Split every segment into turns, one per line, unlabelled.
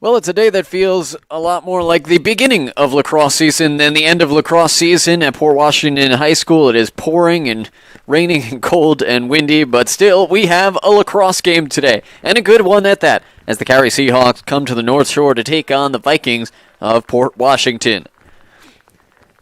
Well, it's a day that feels a lot more like the beginning of lacrosse season than the end of lacrosse season at Port Washington High School. It is pouring and raining and cold and windy, but still, we have a lacrosse game today, and a good one at that, as the Carey Seahawks come to the North Shore to take on the Vikings of Port Washington.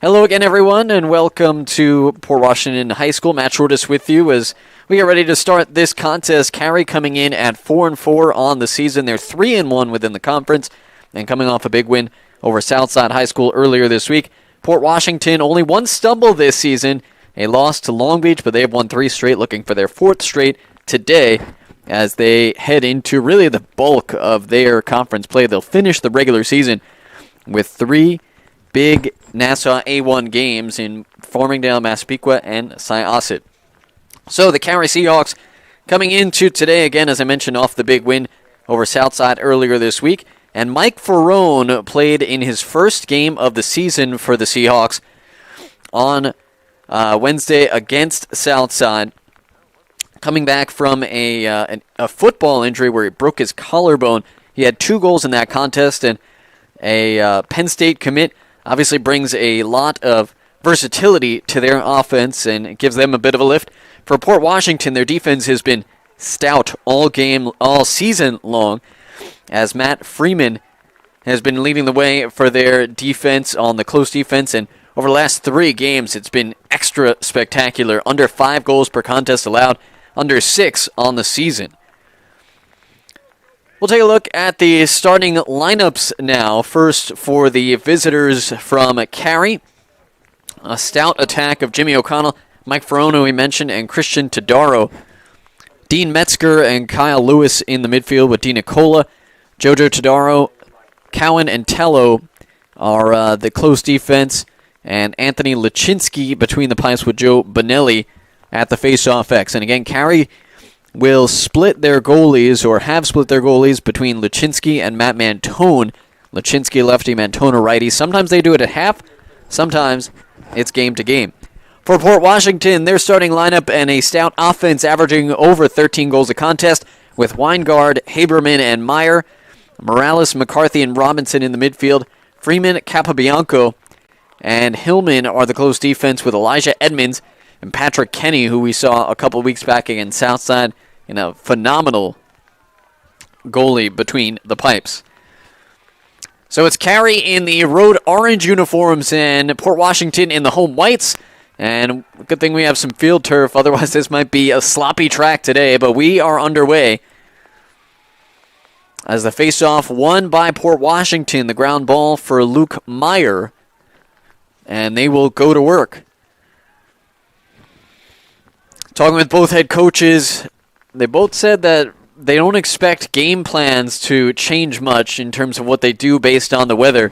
Hello again, everyone, and welcome to Port Washington High School. Matt Shortis with you as we get ready to start this contest. Carey coming in at 4-4 on the season. They're 3-1 within the conference, and coming off a big win over Southside High School earlier this week. Port Washington only one stumble this season, a loss to Long Beach, but they have won 3 straight, looking for their 4th straight today as they head into really the bulk of their conference play. They'll finish the regular season with 3 big Nassau A1 games in Farmingdale, Massapequa, and Syosset. So the Carey Seahawks coming into today, again, as I mentioned, off the big win over Southside earlier this week. And Mike Ferrone played in his first game of the season for the Seahawks on Wednesday against Southside, coming back from a football injury where he broke his collarbone. He had 2 goals in that contest, and a Penn State commit obviously brings a lot of versatility to their offense, and it gives them a bit of a lift. For Port Washington, their defense has been stout all season long, as Matt Freeman has been leading the way for their defense on the close defense, and over the last 3 games, it's been extra spectacular. Under 5 goals per contest allowed, under 6 on the season. We'll take a look at the starting lineups now. First, for the visitors from Carey, a stout attack of Jimmy O'Connell, Mike Ferrone, who we mentioned, and Christian Tadaro. Dean Metzger and Kyle Lewis in the midfield with Dean Nicola. Jojo Tadaro, Cowan, and Tello are the close defense, and Anthony Lachinsky between the pipes with Joe Bonelli at the face-off X. And again, Carey will split their goalies, or have split their goalies, between Lachinsky and Matt Mantone. Lachinsky lefty, Mantone righty. Sometimes they do it at half, sometimes it's game to game. For Port Washington, their starting lineup and a stout offense averaging over 13 goals a contest, with Weingard, Haberman, and Meyer. Morales, McCarthy, and Robinson in the midfield. Freeman, Capobianco, and Hillman are the close defense, with Elijah Edmonds and Patrick Kenny, who we saw a couple weeks back against Southside, in a phenomenal goalie between the pipes. So it's Carey in the road orange uniforms and Port Washington in the home whites. And good thing we have some field turf, otherwise this might be a sloppy track today, but we are underway. As the face-off won by Port Washington, the ground ball for Luke Meyer, and they will go to work. Talking with both head coaches, they both said that they don't expect game plans to change much in terms of what they do based on the weather.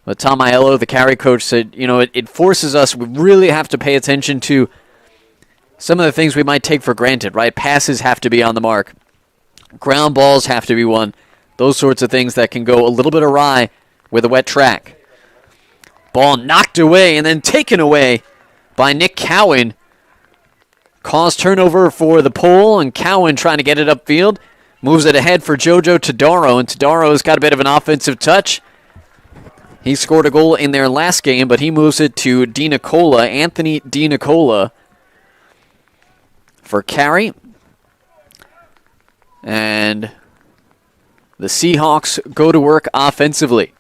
But Tom Aiello, the Carey coach, said, it forces us, we really have to pay attention to some of the things we might take for granted, right? Passes have to be on the mark. Ground balls have to be won. Those sorts of things that can go a little bit awry with a wet track. Ball knocked away and then taken away by Nick Cowan. Caused turnover for the pole, and Cowan trying to get it upfield. Moves it ahead for Jojo Tadaro, and Tadaro's got a bit of an offensive touch. He scored a goal in their last game, but he moves it to Anthony Di Nicola for Carey. And the Seahawks go to work offensively.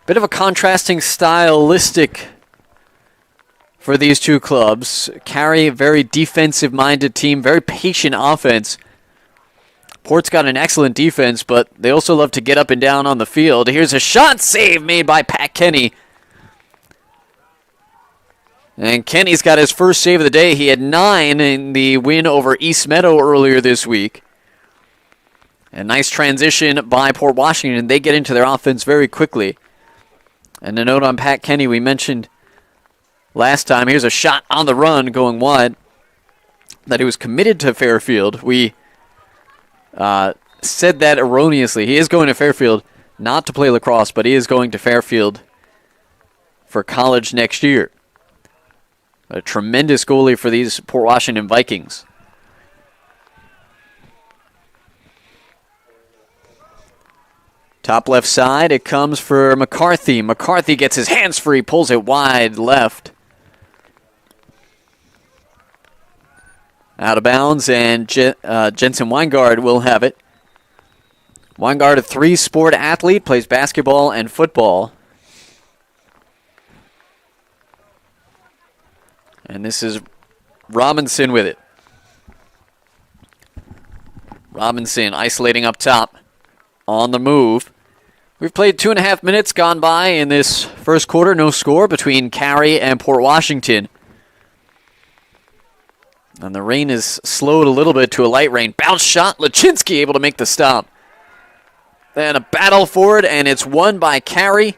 Bit of a contrasting stylistic for these two clubs. Carey, very defensive-minded team, very patient offense. Port's got an excellent defense, but they also love to get up and down on the field. Here's a shot save made by Pat Kenny. And Kenny's got his first save of the day. He had 9 in the win over East Meadow earlier this week. A nice transition by Port Washington. They get into their offense very quickly. And a note on Pat Kenny, we mentioned last time, here's a shot on the run going wide, that he was committed to Fairfield. We said that erroneously. He is going to Fairfield, not to play lacrosse, but he is going to Fairfield for college next year. A tremendous goalie for these Port Washington Vikings. Top left side, it comes for McCarthy. McCarthy gets his hands free, pulls it wide left. Out of bounds, and Jensen Weingard will have it. Weingard, a three-sport athlete, plays basketball and football. And this is Robinson with it. Robinson isolating up top on the move. We've played 2.5 minutes gone by in this first quarter. No score between Carey and Port Washington. And the rain is slowed a little bit to a light rain. Bounce shot. Lachinsky able to make the stop. Then a battle for it, and it's won by Carey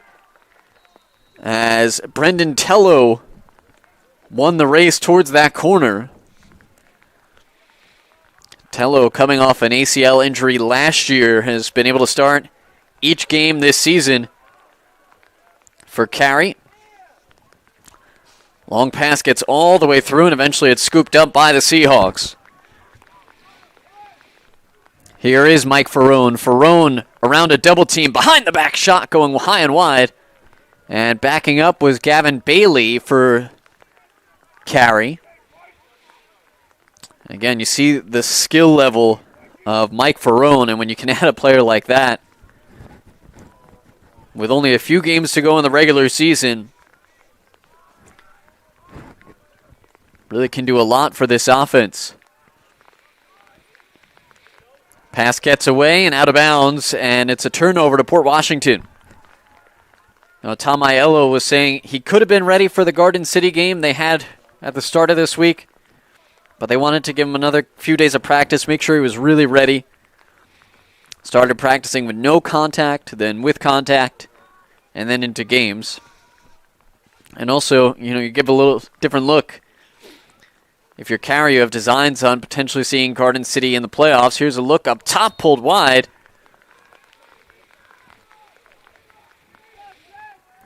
as Brendan Tello won the race towards that corner. Tello, coming off an ACL injury last year, has been able to start each game this season for Carey. Long pass gets all the way through, and eventually it's scooped up by the Seahawks. Here is Mike Ferrone. Ferrone around a double team, behind the back shot, going high and wide. And backing up was Gavin Bailey for Carey. Again, you see the skill level of Mike Ferrone, and when you can add a player like that, with only a few games to go in the regular season, really can do a lot for this offense. Pass gets away and out of bounds, and it's a turnover to Port Washington. Now, Tom Aiello was saying he could have been ready for the Garden City game they had at the start of this week, but they wanted to give him another few days of practice, make sure he was really ready. Started practicing with no contact, then with contact, and then into games. And also, you give a little different look. If you're Carey, you have designs on potentially seeing Garden City in the playoffs. Here's a look up top, pulled wide.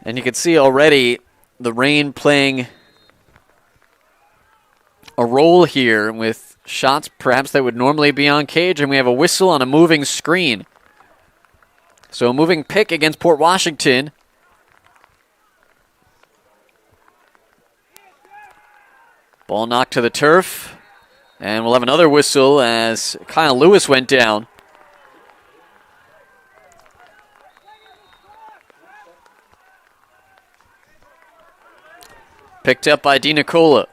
And you can see already the rain playing a role here with shots perhaps that would normally be on cage, and we have a whistle on a moving screen. So a moving pick against Port Washington. Ball knocked to the turf, and we'll have another whistle as Kyle Lewis went down. Picked up by DiNicola.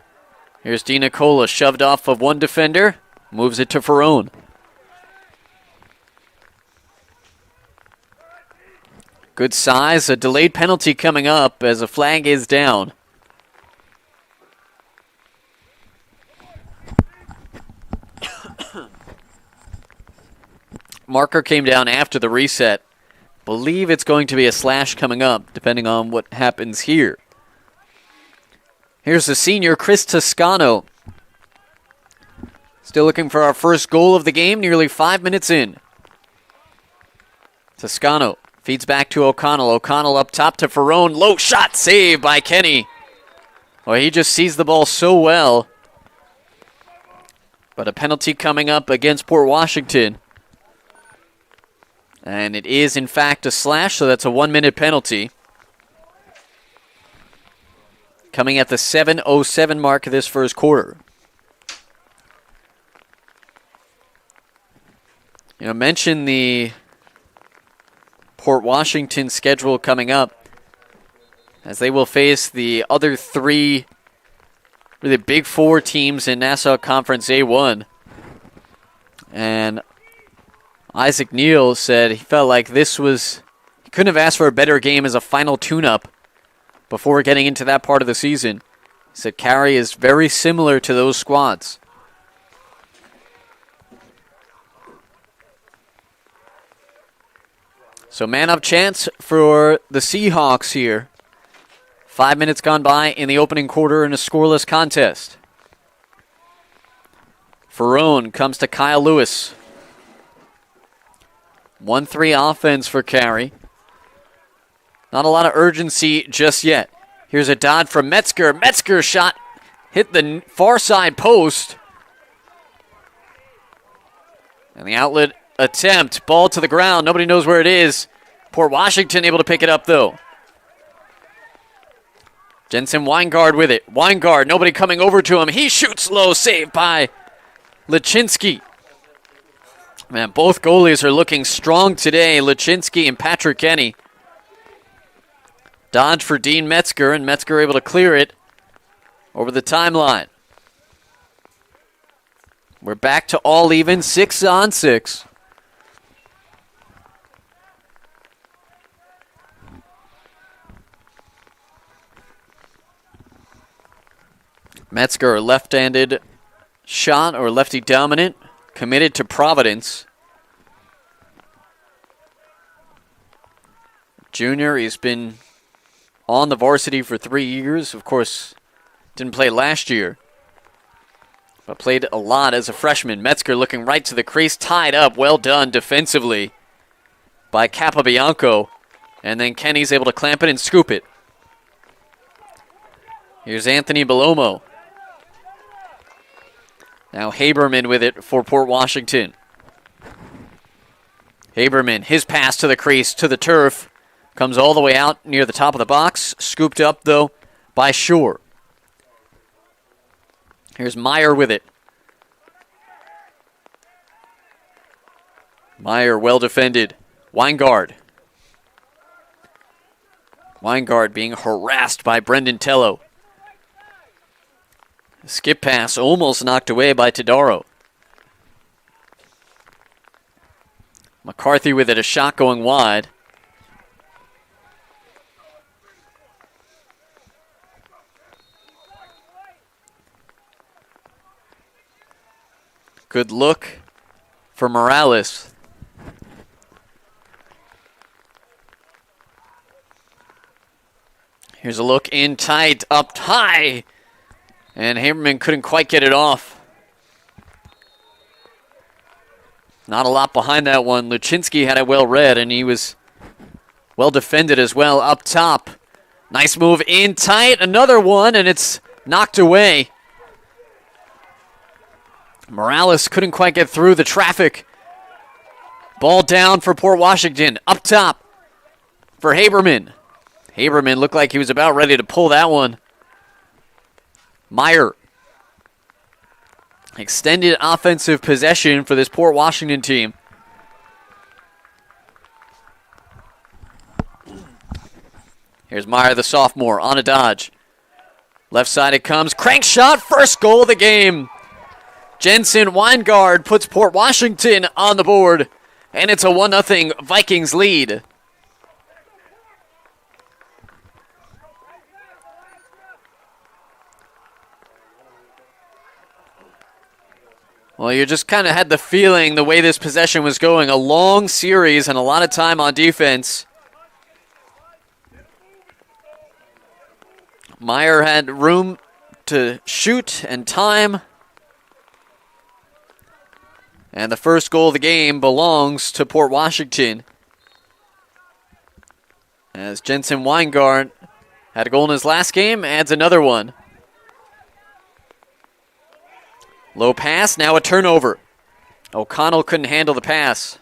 Here's DiNicola, shoved off of one defender, moves it to Ferrone. Good size, a delayed penalty coming up as a flag is down. Marker came down after the reset. Believe it's going to be a slash coming up, depending on what happens here. Here's the senior, Chris Toscano. Still looking for our first goal of the game, nearly 5 minutes in. Toscano feeds back to O'Connell. O'Connell up top to Ferrone. Low shot, save by Kenny. Well, he just sees the ball so well. But a penalty coming up against Port Washington. And it is, in fact, a slash, so that's a 1-minute penalty. Coming at the 7:07 mark of this first quarter. Mention the Port Washington schedule coming up, as they will face the other three really Big Four teams in Nassau Conference A1. And Isaac Neal said he felt like he couldn't have asked for a better game as a final tune-up before getting into that part of the season. He said Carey is very similar to those squads. So man-up chance for the Seahawks here. 5 minutes gone by in the opening quarter in a scoreless contest. Ferrone comes to Kyle Lewis. 1-3 offense for Carey. Not a lot of urgency just yet. Here's a dot from Metzger. Metzger shot hit the far side post. And the outlet attempt. Ball to the ground. Nobody knows where it is. Port Washington able to pick it up, though. Jensen Weingard with it. Weingard, nobody coming over to him. He shoots low, saved by Lachinsky. Man, both goalies are looking strong today, Lachinsky and Patrick Kenny. Dodge for Dean Metzger, and Metzger able to clear it over the timeline. We're back to all even, 6-on-6. Metzger, left-handed shot or lefty dominant, committed to Providence. Junior, he's been on the varsity for 3 years. Of course, didn't play last year, but played a lot as a freshman. Metzger looking right to the crease, tied up. Well done defensively by Capobianco. And then Kenny's able to clamp it and scoop it. Here's Anthony Belomo. Now Haberman with it for Port Washington. Haberman, his pass to the crease, to the turf. Comes all the way out near the top of the box. Scooped up, though, by Shore. Here's Meyer with it. Meyer well defended. Weingard. Weingard being harassed by Brendan Tello. Skip pass almost knocked away by Tadaro. McCarthy with it, a shot going wide. Good look for Morales. Here's a look in tight, up high. And Haberman couldn't quite get it off. Not a lot behind that one. Luchinsky had it well read, and he was well defended as well up top. Nice move in tight. Another one, and it's knocked away. Morales couldn't quite get through the traffic. Ball down for Port Washington. Up top for Haberman. Haberman looked like he was about ready to pull that one. Meyer. Extended offensive possession for this Port Washington team. Here's Meyer, the sophomore, on a dodge. Left side it comes. Crank shot, first goal of the game. Jensen Weingard puts Port Washington on the board, and it's a 1-0 Vikings lead. Well, you just kind of had the feeling the way this possession was going. A long series and a lot of time on defense. Meyer had room to shoot and time. And the first goal of the game belongs to Port Washington, as Jensen Weingard had a goal in his last game, adds another one. Low pass, now a turnover. O'Connell couldn't handle the pass.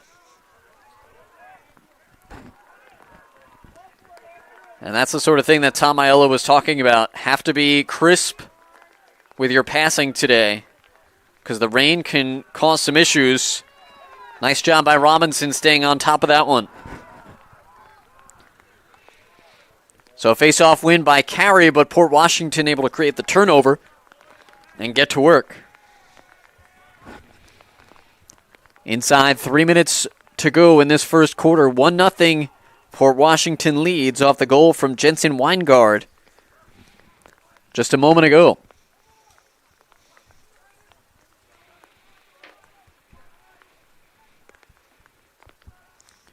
And that's the sort of thing that Tom Aiello was talking about. Have to be crisp with your passing today, because the rain can cause some issues. Nice job by Robinson staying on top of that one. So a face-off win by Carey, but Port Washington able to create the turnover and get to work. Inside 3 minutes to go in this first quarter. 1-0 Port Washington leads off the goal from Jensen Weingard just a moment ago.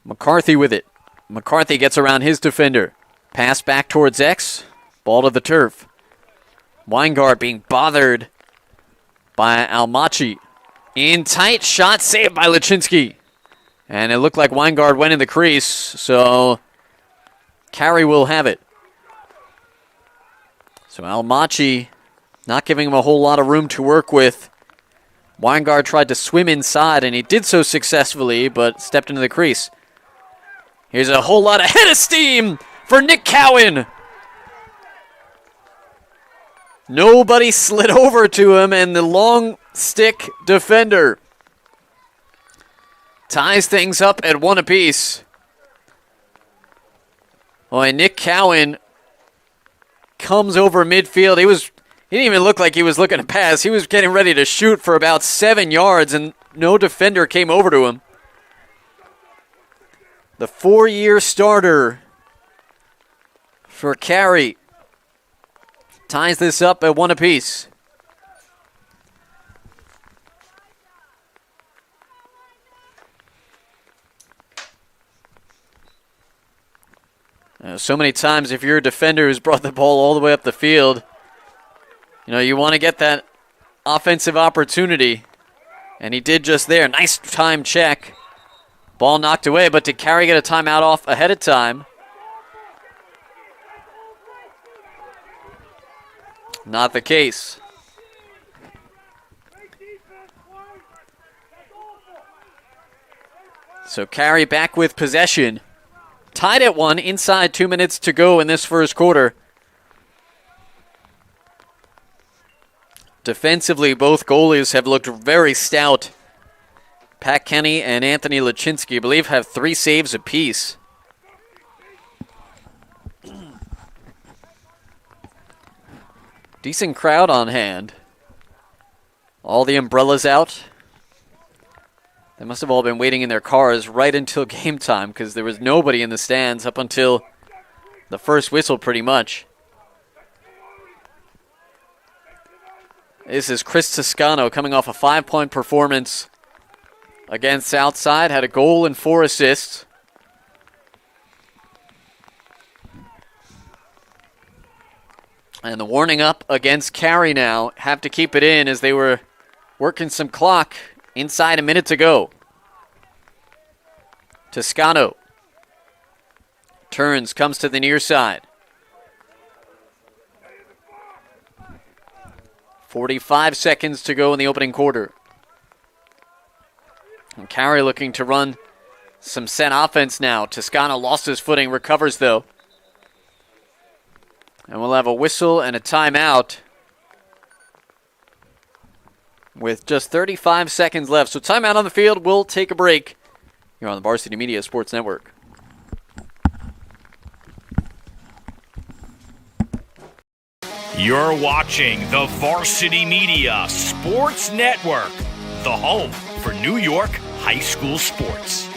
McCarthy with it. McCarthy gets around his defender. Pass back towards X. Ball to the turf. Weingard being bothered by Almachi. In tight, shot saved by Lachinsky. And it looked like Weingard went in the crease, so Carey will have it. So Almachi not giving him a whole lot of room to work with. Weingard tried to swim inside, and he did so successfully, but stepped into the crease. Here's a whole lot of head of steam for Nick Cowan. Nobody slid over to him, and the long stick defender ties things up at 1 apiece. Boy, Nick Cowan comes over midfield. He didn't even look like he was looking to pass. He was getting ready to shoot for about 7 yards, and no defender came over to him. The 4-year starter for Carey ties this up at 1 apiece. So many times if you're a defender who's brought the ball all the way up the field, you want to get that offensive opportunity. And he did just there. Nice time check. Ball knocked away, but did Carey get a timeout off ahead of time? Not the case. So Carey back with possession. Tied at 1, inside 2 minutes to go in this first quarter. Defensively, both goalies have looked very stout. Pat Kenny and Anthony Lachinsky, I believe, have 3 saves apiece. Decent crowd on hand. All the umbrellas out. They must have all been waiting in their cars right until game time because there was nobody in the stands up until the first whistle pretty much. This is Chris Toscano coming off a 5-point performance against Southside. Had a goal and 4 assists. And the warning up against Carey now. Have to keep it in as they were working some clock inside a minute to go. Toscano turns, comes to the near side. 45 seconds to go in the opening quarter. And Carey looking to run some set offense now. Toscano lost his footing, recovers though. And we'll have a whistle and a timeout with just 35 seconds left. So timeout on the field. We'll take a break here on the Varsity Media Sports Network.
You're watching the Varsity Media Sports Network, the home for New York high school sports.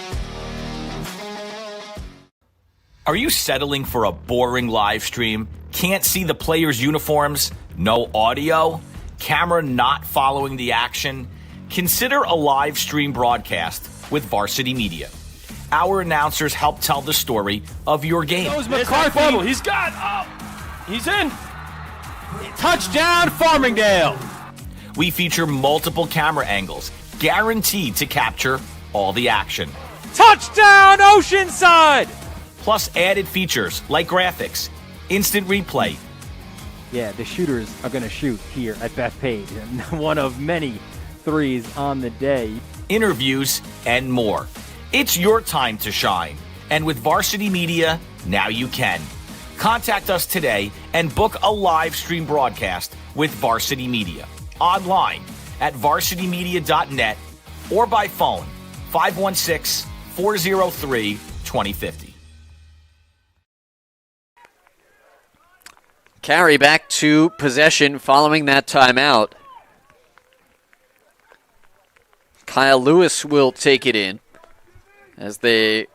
Are you settling for a boring live stream? Can't see the players' uniforms? No audio? Camera not following the action? Consider a live stream broadcast with Varsity Media. Our announcers help tell the story of your game.
Goes McCarthy. He's got. He's in. Touchdown, Farmingdale.
We feature multiple camera angles, guaranteed to capture all the action.
Touchdown, Oceanside.
Plus added features like graphics, instant replay.
Yeah, the shooters are going to shoot here at Bethpage, and one of many threes on the day.
Interviews and more. It's your time to shine. And with Varsity Media, now you can. Contact us today and book a live stream broadcast with Varsity Media. Online at varsitymedia.net or by phone 516-403-2050.
Carey back to possession following that timeout. Kyle Lewis will take it in as they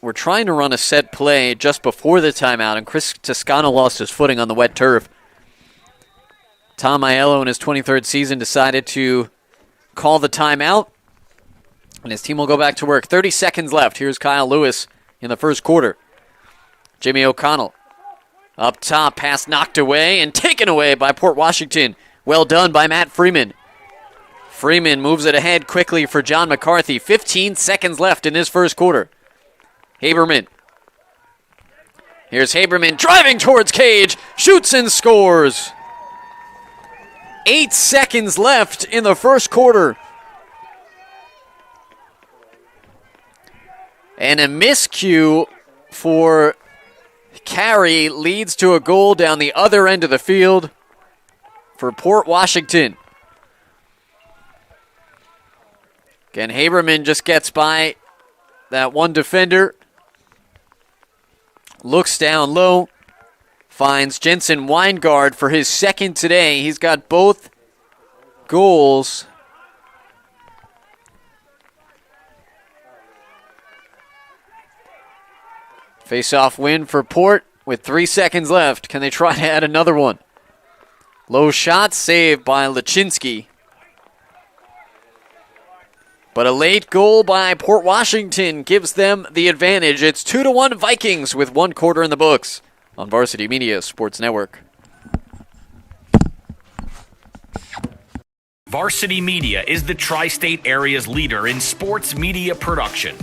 were trying to run a set play just before the timeout, and Chris Toscano lost his footing on the wet turf. Tom Aiello in his 23rd season decided to call the timeout, and his team will go back to work. 30 seconds left. Here's Kyle Lewis in the first quarter. Jimmy O'Connell up top, pass knocked away and taken away by Port Washington. Well done by Matt Freeman. Freeman moves it ahead quickly for John McCarthy. 15 seconds left in this first quarter. Haberman. Here's Haberman driving towards Cage. Shoots and scores. 8 seconds left in the first quarter. And a miscue for Carey leads to a goal down the other end of the field for Port Washington. Again, Haberman just gets by that one defender. Looks down low. Finds Jensen Weingard for his second today. He's got both goals. Face-off win for Port with 3 seconds left. Can they try to add another one? Low shot saved by Lachinsky. But a late goal by Port Washington gives them the advantage. It's 2-1 Vikings with 1 quarter in the books on Varsity Media Sports Network.
Varsity Media is the tri-state area's leader in sports media production.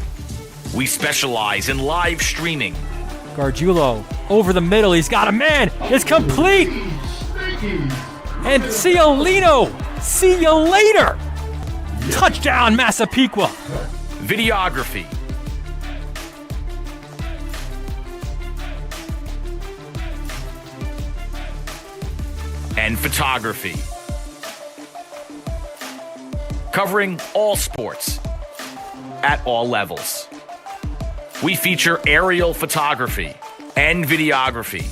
We specialize in live streaming.
Gargiulo over the middle. He's got a man. It's complete. And Ciolino. See you later. Touchdown, Massapequa.
Videography. And photography. Covering all sports at all levels. We feature aerial photography and videography,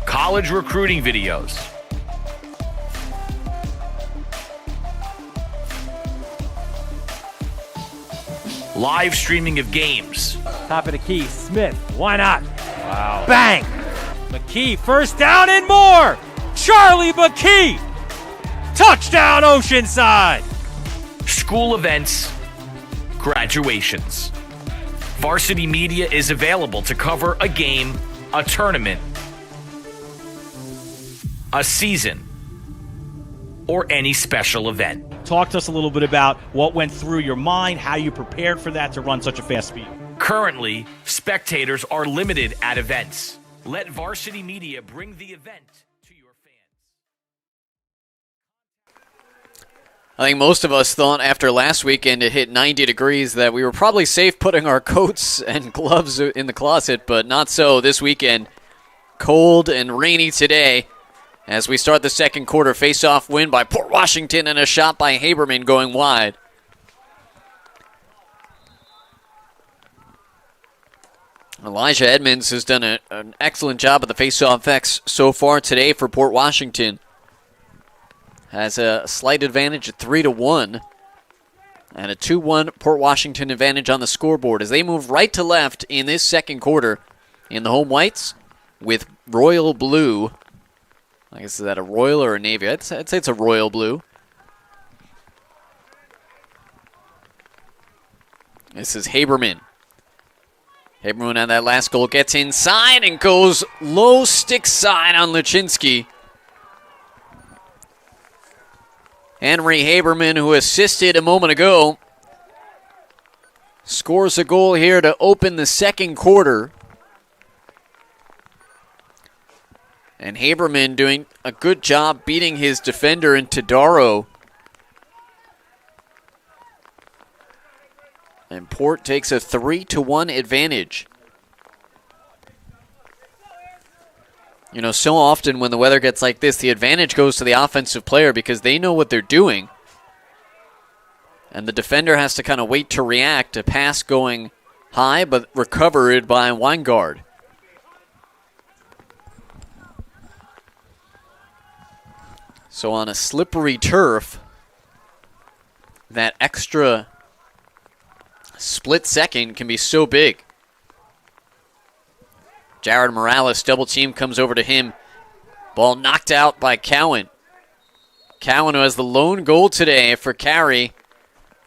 college recruiting videos, live streaming of games,
Top of the key. Smith. Why not? Wow. Bang. McKee. First down and more. Charlie McKee. Touchdown, Oceanside.
school events, graduations. Varsity Media is available to cover a game, a tournament, a season, or any special event.
Talk to us a little bit about what went through your mind, how you prepared for that to run such a fast speed.
Currently, spectators are limited at events. Let Varsity Media bring the event to your fans.
I think most of us thought after last weekend it hit 90 degrees that we were probably safe putting our coats and gloves in the closet, but not so this weekend. Cold and rainy today as we start the second quarter. Face-off win by Port Washington and a shot by Haberman going wide. Elijah Edmonds has done an excellent job of the face-off X so far today for Port Washington. Has a slight advantage at 3-1 and a 2-1 Port Washington advantage on the scoreboard as they move right to left in this second quarter in the home whites with royal blue. I guess, is that a royal or a navy? I'd say it's a royal blue. This is Haberman. Haberman on that last goal gets inside and goes low stick side on Lachinsky. Henry Haberman, who assisted a moment ago, scores a goal here to open the second quarter. And Haberman doing a good job beating his defender in Tadaro. And Port takes a 3-1 advantage. You know, so often when the weather gets like this, the advantage goes to the offensive player because they know what they're doing. And the defender has to kind of wait to react. A pass going high, but recovered by Weingard. So on a slippery turf, that extra split second can be so big. Jared Morales, double team, comes over to him. Ball knocked out by Cowan. Cowan, who has the lone goal today for Carey.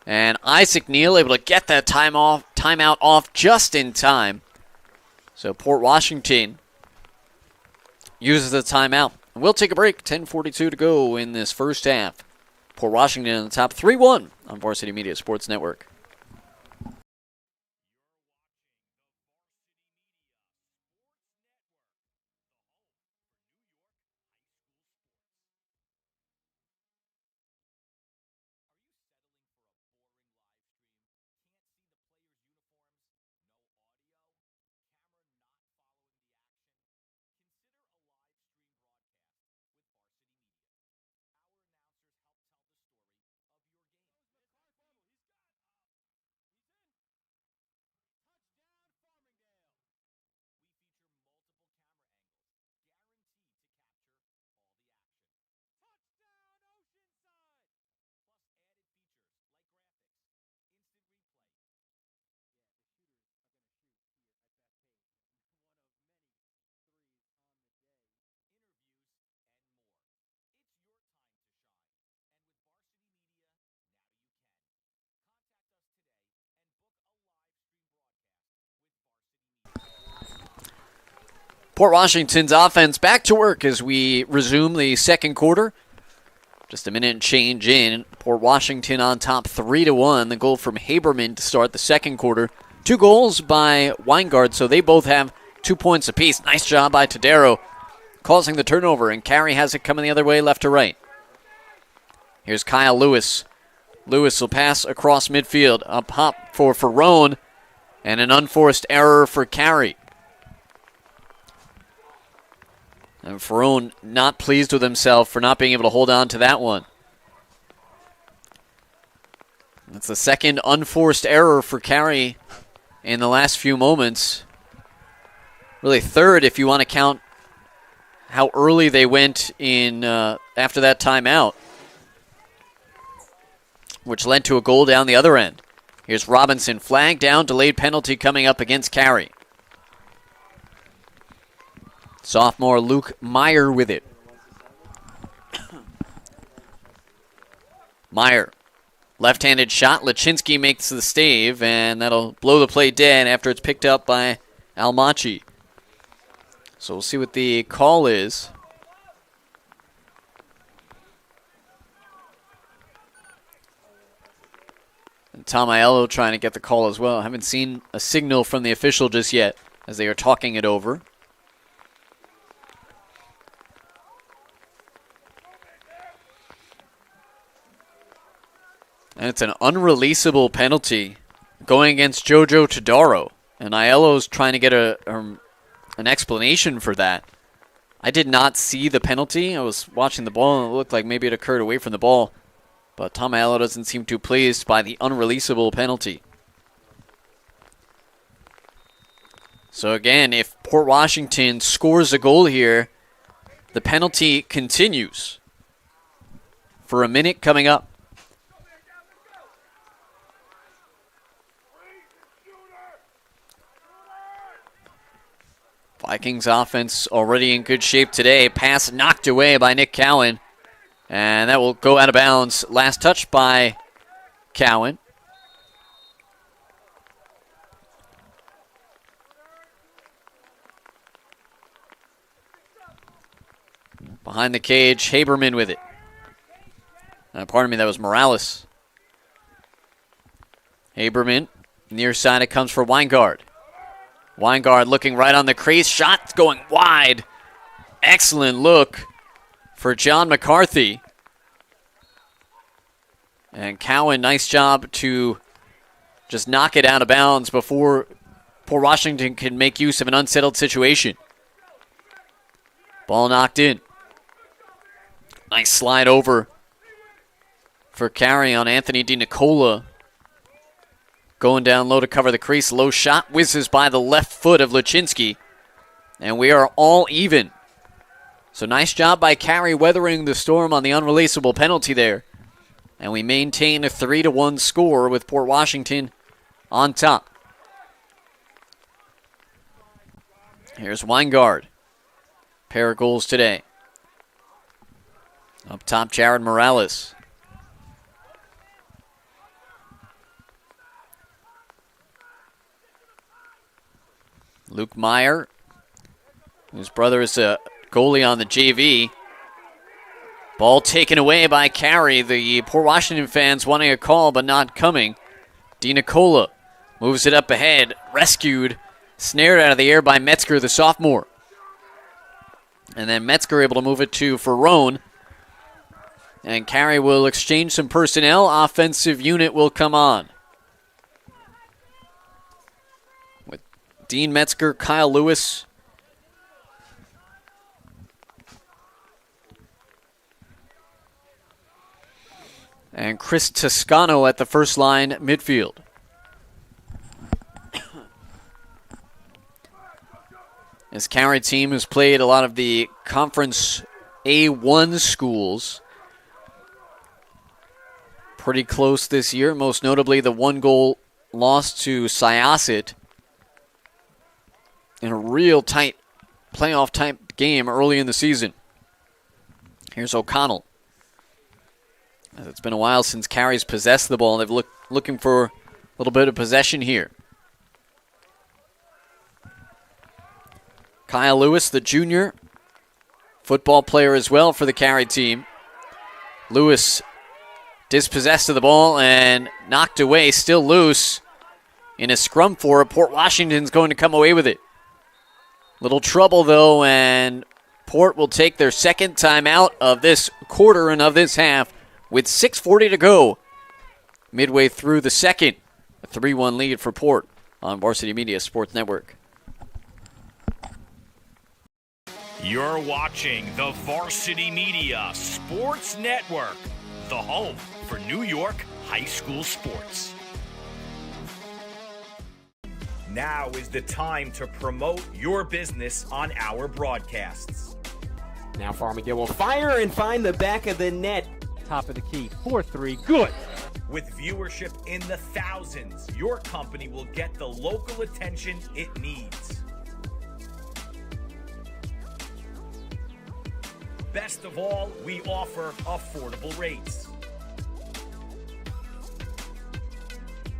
And Isaac Neal able to get that timeout off just in time. So Port Washington uses the timeout. We'll take a break. 10:42 to go in this first half. Port Washington on the top 3-1 on Varsity Media Sports Network. Port Washington's offense back to work as we resume the second quarter. Just a minute and change in. Port Washington on top 3-1. The goal from Haberman to start the second quarter. 2 goals by Weingart, so they both have 2 points apiece. Nice job by Tadero causing the turnover, and Carey has it coming the other way, left to right. Here's Kyle Lewis. Lewis will pass across midfield. Up hop for Ferrone, and an unforced error for Carey. And Ferrone not pleased with himself for not being able to hold on to that one. That's the second unforced error for Carey in the last few moments. Really third if you want to count how early they went in after that timeout, which led to a goal down the other end. Here's Robinson, flag down, delayed penalty coming up against Carey. Sophomore Luke Meyer with it. Meyer, left-handed shot. Lachinsky makes the save, and that'll blow the play dead after it's picked up by Almachi. So we'll see what the call is. And Tom Aiello trying to get the call as well. I haven't seen a signal from the official just yet as they are talking it over. And it's an unreleasable penalty going against Jojo Tadaro. And Aiello's trying to get an explanation for that. I did not see the penalty. I was watching the ball and it looked like maybe it occurred away from the ball. But Tom Aiello doesn't seem too pleased by the unreleasable penalty. So again, if Port Washington scores a goal here, the penalty continues for a minute coming up. Vikings offense already in good shape today. Pass knocked away by Nick Cowan. And that will go out of bounds. Last touch by Cowan. Behind the cage, Haberman with it. Pardon me, that was Morales. Haberman, near side, it comes for Weingart. Weingart looking right on the crease. Shot going wide. Excellent look for John McCarthy. And Cowan, nice job to just knock it out of bounds before Port Washington can make use of an unsettled situation. Ball knocked in. Nice slide over for Carey on Anthony DiNicola. Going down low to cover the crease. Low shot whizzes by the left foot of Lachinsky. And we are all even. So nice job by Carey weathering the storm on the unreleasable penalty there. And we maintain a 3-1 score with Port Washington on top. Here's Weingart. Pair of goals today. Up top, Jared Morales. Luke Meyer, whose brother is a goalie on the JV. Ball taken away by Carey. The Port Washington fans wanting a call but not coming. DiNicola moves it up ahead. Rescued, snared out of the air by Metzger, the sophomore. And then Metzger able to move it to Ferrone. And Carey will exchange some personnel. Offensive unit will come on. Dean Metzger, Kyle Lewis. And Chris Toscano at the first line midfield. This Carey team has played a lot of the Conference A1 schools. Pretty close this year, most notably the 1-goal loss to Syosset in a real tight playoff-type game early in the season. Here's O'Connell. It's been a while since Carey's possessed the ball. They've looking for a little bit of possession here. Kyle Lewis, the junior, football player as well for the Carey team. Lewis dispossessed of the ball and knocked away, still loose in a scrum for it. Port Washington's going to come away with it. Little trouble, though, and Port will take their second timeout of this quarter and of this half with 6:40 to go. Midway through the second, a 3-1 lead for Port on Varsity Media Sports Network.
You're watching the Varsity Media Sports Network, the home for New York high school sports. Now is the time to promote your business on our broadcasts.
Now Farmingdale will fire and find the back of the net.
Top of the key, 4-3, good.
With viewership in the thousands, your company will get the local attention it needs. Best of all, we offer affordable rates.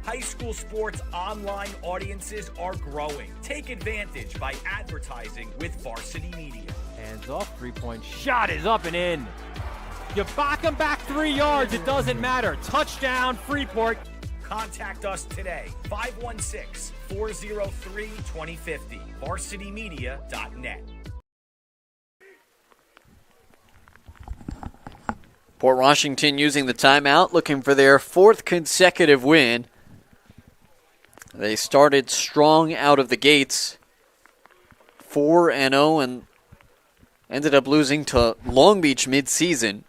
High school sports online audiences are growing. Take advantage by advertising with Varsity Media.
Hands off, 3-point shot is up and in. You back him back 3 yards, it doesn't matter. Touchdown, Freeport.
Contact us today, 516-403-2050, varsitymedia.net.
Port Washington using the timeout, looking for their fourth consecutive win. They started strong out of the gates, 4-0, and ended up losing to Long Beach mid-season.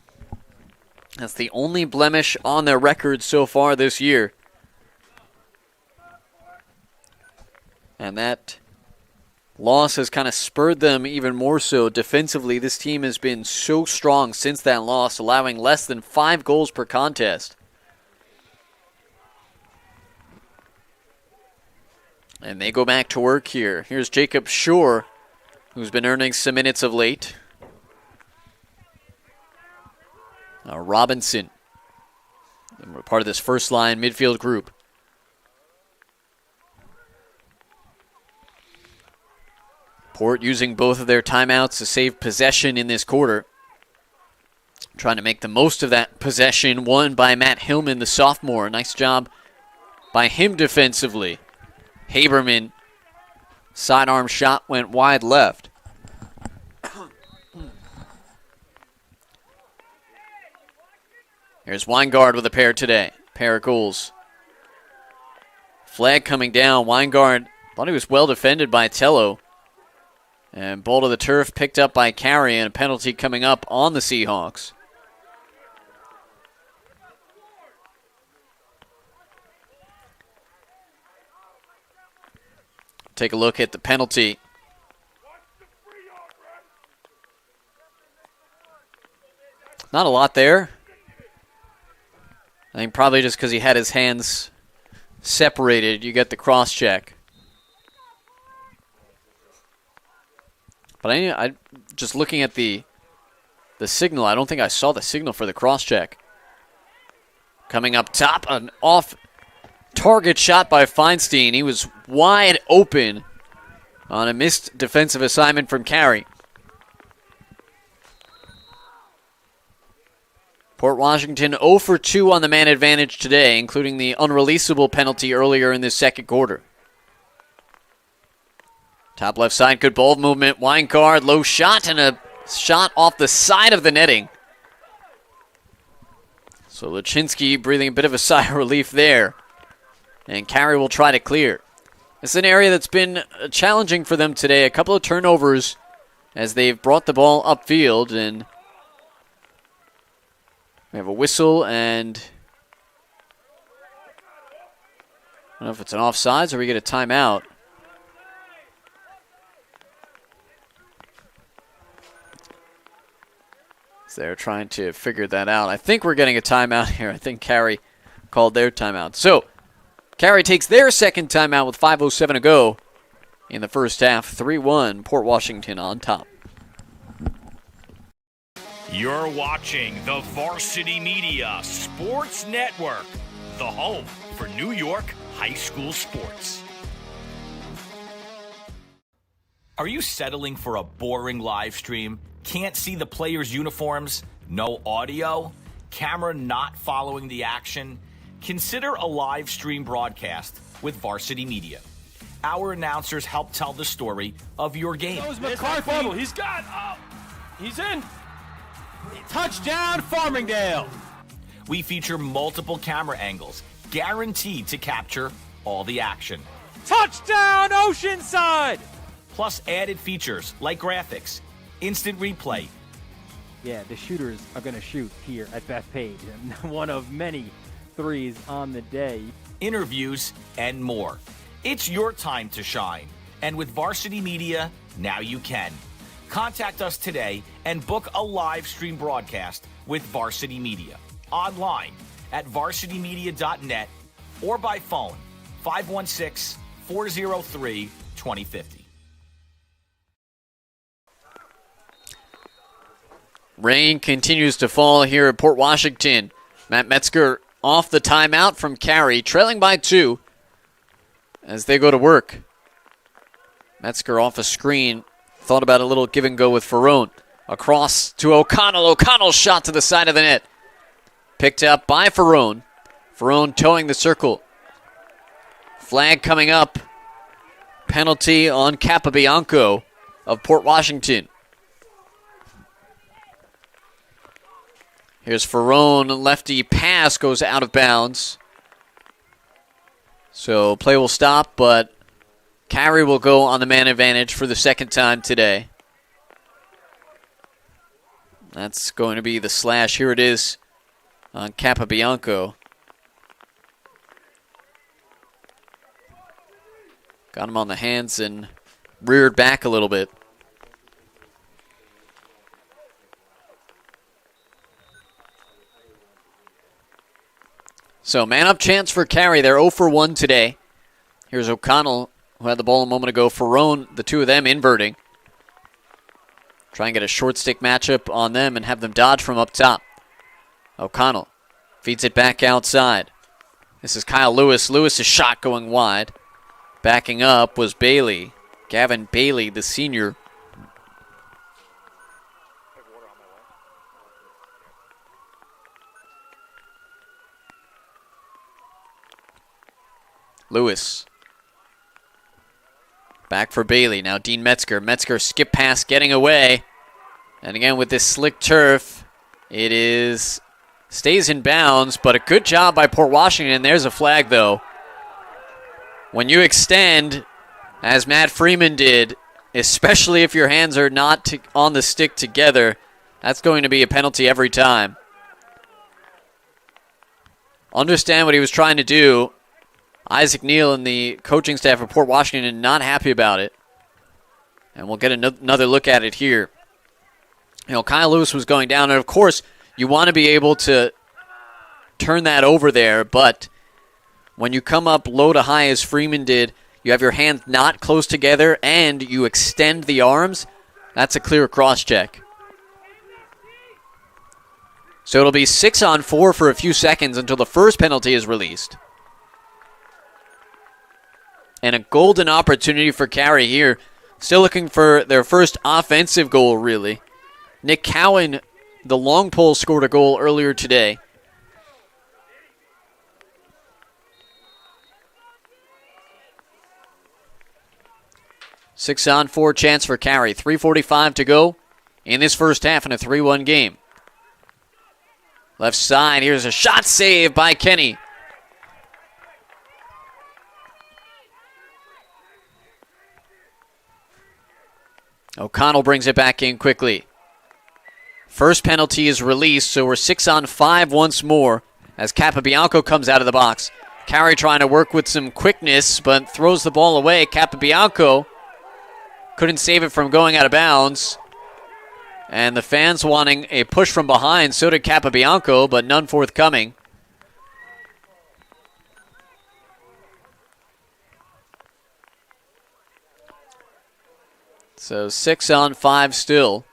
That's the only blemish on their record so far this year. And that loss has kind of spurred them even more so defensively. This team has been so strong since that loss, allowing less than 5 goals per contest. And they go back to work here. Here's Jacob Shore, who's been earning some minutes of late. Robinson, we're part of this first line midfield group. Port using both of their timeouts to save possession in this quarter. Trying to make the most of that possession won by Matt Hillman, the sophomore. Nice job by him defensively. Haberman, sidearm shot went wide left. Here's Weingard with a pair today. Pair of goals. Flag coming down. Weingard thought he was well defended by Tello. And ball to the turf picked up by Carey, and a penalty coming up on the Seahawks. Take a look at the penalty. Not a lot there. I think probably just because he had his hands separated, you get the cross check. But I just looking at the signal, I don't think I saw the signal for the cross check. Coming up top, an off target shot by Feinstein. He was wide open on a missed defensive assignment from Carey. Port Washington 0 for 2 on the man advantage today, including the unreleasable penalty earlier in this second quarter. Top left side, good ball movement. Weingard, low shot, and a shot off the side of the netting. So Lachinsky breathing a bit of a sigh of relief there. And Carey will try to clear. It's an area that's been challenging for them today. A couple of turnovers as they've brought the ball upfield, and we have a whistle, and I don't know if it's an offsides or we get a timeout. So they're trying to figure that out. I think we're getting a timeout here. I think Carey called their timeout. So Carey takes their second timeout with 5:07 to go in the first half. 3-1, Port Washington on top.
You're watching the Varsity Media Sports Network, the home for New York high school sports. Are you settling for a boring live stream? Can't see the players' uniforms? No audio? Camera not following the action? Consider a live stream broadcast with Varsity Media. Our announcers help tell the story of your game.
Goes McCarthy. He's got. Oh, he's in. Touchdown, Farmingdale.
We feature multiple camera angles, guaranteed to capture all the action.
Touchdown, Oceanside.
Plus added features like graphics, instant replay.
Yeah, the shooters are going to shoot here at Bethpage. And one of many threes on the day.
Interviews, and more. It's your time to shine. And with Varsity Media, now you can. Contact us today and book a live stream broadcast with Varsity Media. Online at varsitymedia.net or by phone 516-403-2050.
Rain continues to fall here at Port Washington. Matt Metzger off the timeout from Carey, trailing by 2 as they go to work. Metzger off a screen. Thought about a little give and go with Ferrone. Across to O'Connell. O'Connell's shot to the side of the net. Picked up by Ferrone. Ferrone towing the circle. Flag coming up. Penalty on Capobianco of Port Washington. Here's Ferrone. Lefty pass goes out of bounds. So play will stop, but Carey will go on the man advantage for the second time today. That's going to be the slash. Here it is on Capobianco. Got him on the hands and reared back a little bit. So man up chance for Carey. They're 0 for 1 today. Here's O'Connell, who had the ball a moment ago. Ferrone, the two of them inverting. Try and get a short stick matchup on them and have them dodge from up top. O'Connell feeds it back outside. This is Kyle Lewis. Lewis's shot going wide. Backing up was Bailey. Gavin Bailey, the senior. Lewis. Back for Bailey. Now Dean Metzger. Metzger skip pass getting away. And again with this slick turf, it is stays in bounds, but a good job by Port Washington. There's a flag though. When you extend, as Matt Freeman did, especially if your hands are not on the stick together, that's going to be a penalty every time. Understand what he was trying to do. Isaac Neal and the coaching staff of Port Washington are not happy about it. And we'll get another look at it here. You know, Kyle Lewis was going down, and of course, you want to be able to turn that over there, but when you come up low to high as Freeman did, you have your hands not close together, and you extend the arms, that's a clear cross-check. So it'll be 6-on-4 for a few seconds until the first penalty is released. And a golden opportunity for Carey here. Still looking for their first offensive goal, really. Nick Cowan, the long pole, scored a goal earlier today. Six-on-4 chance for Carey. 3:45 to go in this first half in a 3-1 game. Left side, here's a shot save by Kenny. O'Connell brings it back in quickly. First penalty is released, so we're 6-on-5 once more as Capobianco comes out of the box. Carey trying to work with some quickness, but throws the ball away. Capobianco couldn't save it from going out of bounds. And the fans wanting a push from behind, so did Capobianco, but none forthcoming. So 6-on-5 still.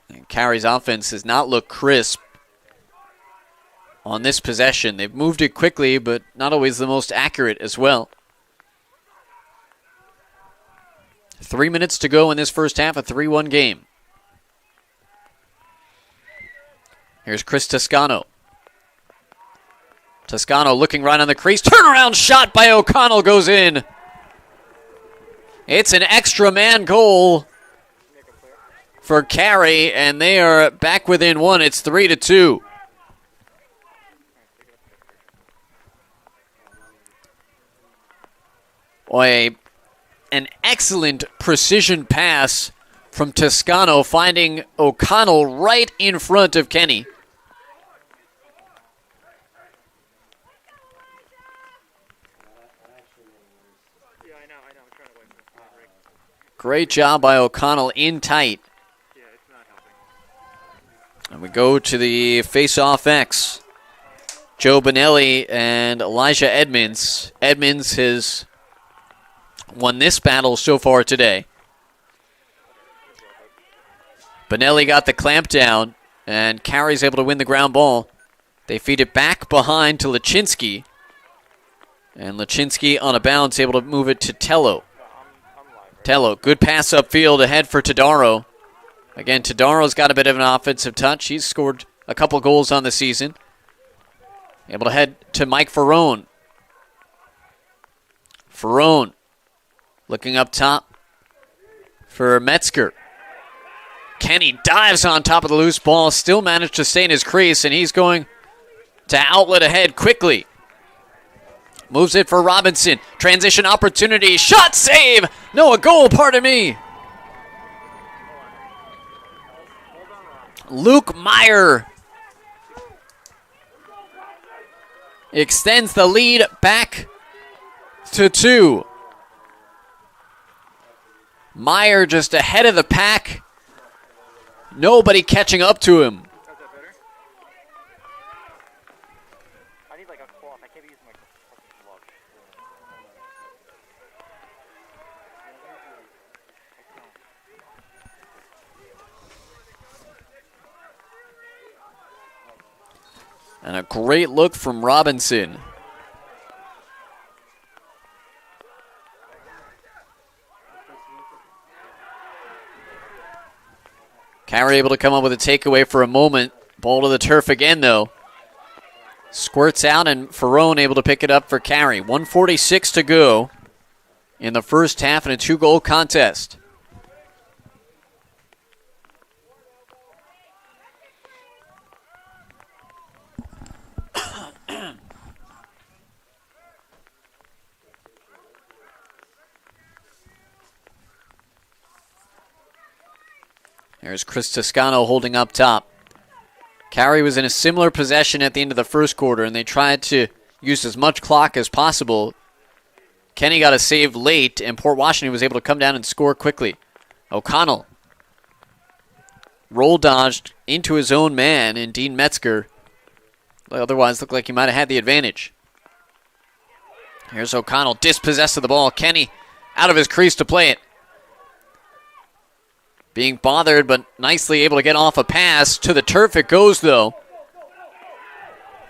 And Carey's offense does not look crisp on this possession. They've moved it quickly, but not always the most accurate as well. 3 minutes to go in this first half, a 3-1 game. Here's Chris Toscano. Toscano looking right on the crease. Turnaround shot by O'Connell goes in. It's an extra man goal for Carey, and they are back within one. It's 3-2. Boy, an excellent precision pass from Toscano, finding O'Connell right in front of Kenny. Great job by O'Connell in tight. And we go to the face-off X. Joe Bonelli and Elijah Edmonds. Edmonds has won this battle so far today. Bonelli got the clamp down, and Carey's able to win the ground ball. They feed it back behind to Lachinsky. And Lachinsky on a bounce, able to move it to Tello. Tello, good pass upfield ahead for Tadaro. Again, Tadaro's got a bit of an offensive touch. He's scored a couple goals on the season. Able to head to Mike Ferrone. Ferrone looking up top for Metzger. Kenny dives on top of the loose ball, still managed to stay in his crease, and he's going to outlet ahead quickly. Moves it for Robinson. Transition opportunity. Shot save. No, a goal, pardon me. Luke Meyer extends the lead back to 2. Meyer just ahead of the pack. Nobody catching up to him. And a great look from Robinson. Carey able to come up with a takeaway for a moment. Ball to the turf again, though. Squirts out, and Ferrone able to pick it up for Carey. 1:46 to go in the first half in a 2-goal contest. There's Chris Toscano holding up top. Carey was in a similar possession at the end of the first quarter, and they tried to use as much clock as possible. Kenny got a save late, and Port Washington was able to come down and score quickly. O'Connell roll dodged into his own man, and Dean Metzger otherwise looked like he might have had the advantage. Here's O'Connell, dispossessed of the ball. Kenny out of his crease to play it. Being bothered, but nicely able to get off a pass. To the turf it goes, though.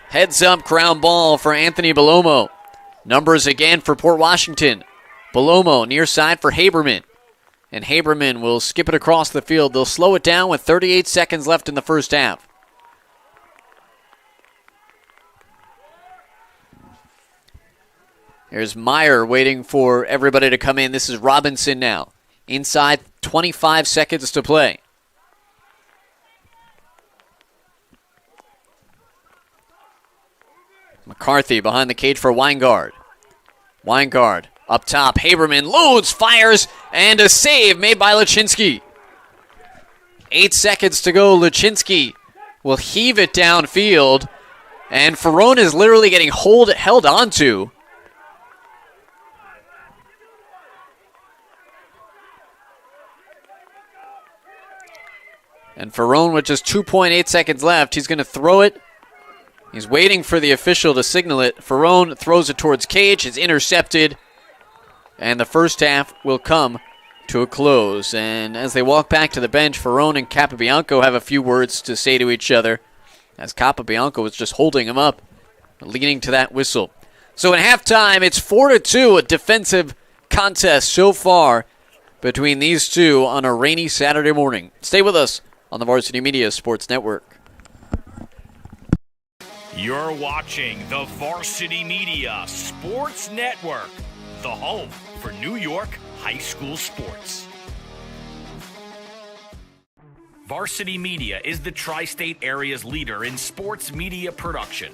Heads up ground ball for Anthony Belomo. Numbers again for Port Washington. Belomo near side for Haberman. And Haberman will skip it across the field. They'll slow it down with 38 seconds left in the first half. Here's Meyer waiting for everybody to come in. This is Robinson now. Inside, 25 seconds to play. McCarthy behind the cage for Weingard. Weingard up top. Haberman loads, fires, and a save made by Lachinsky. 8 seconds to go. Lachinsky will heave it downfield. And Ferrone is literally getting held onto. And Ferrone with just 2.8 seconds left, he's going to throw it. He's waiting for the official to signal it. Ferrone throws it towards cage. It's intercepted. And the first half will come to a close. And as they walk back to the bench, Ferrone and Capobianco have a few words to say to each other, as Capobianco was just holding him up, leading to that whistle. So at halftime, it's 4-2, a defensive contest so far between these two on a rainy Saturday morning. Stay with us on the Varsity Media Sports Network.
You're watching the Varsity Media Sports Network, the home for New York high school sports. Varsity Media is the tri-state area's leader in sports media production.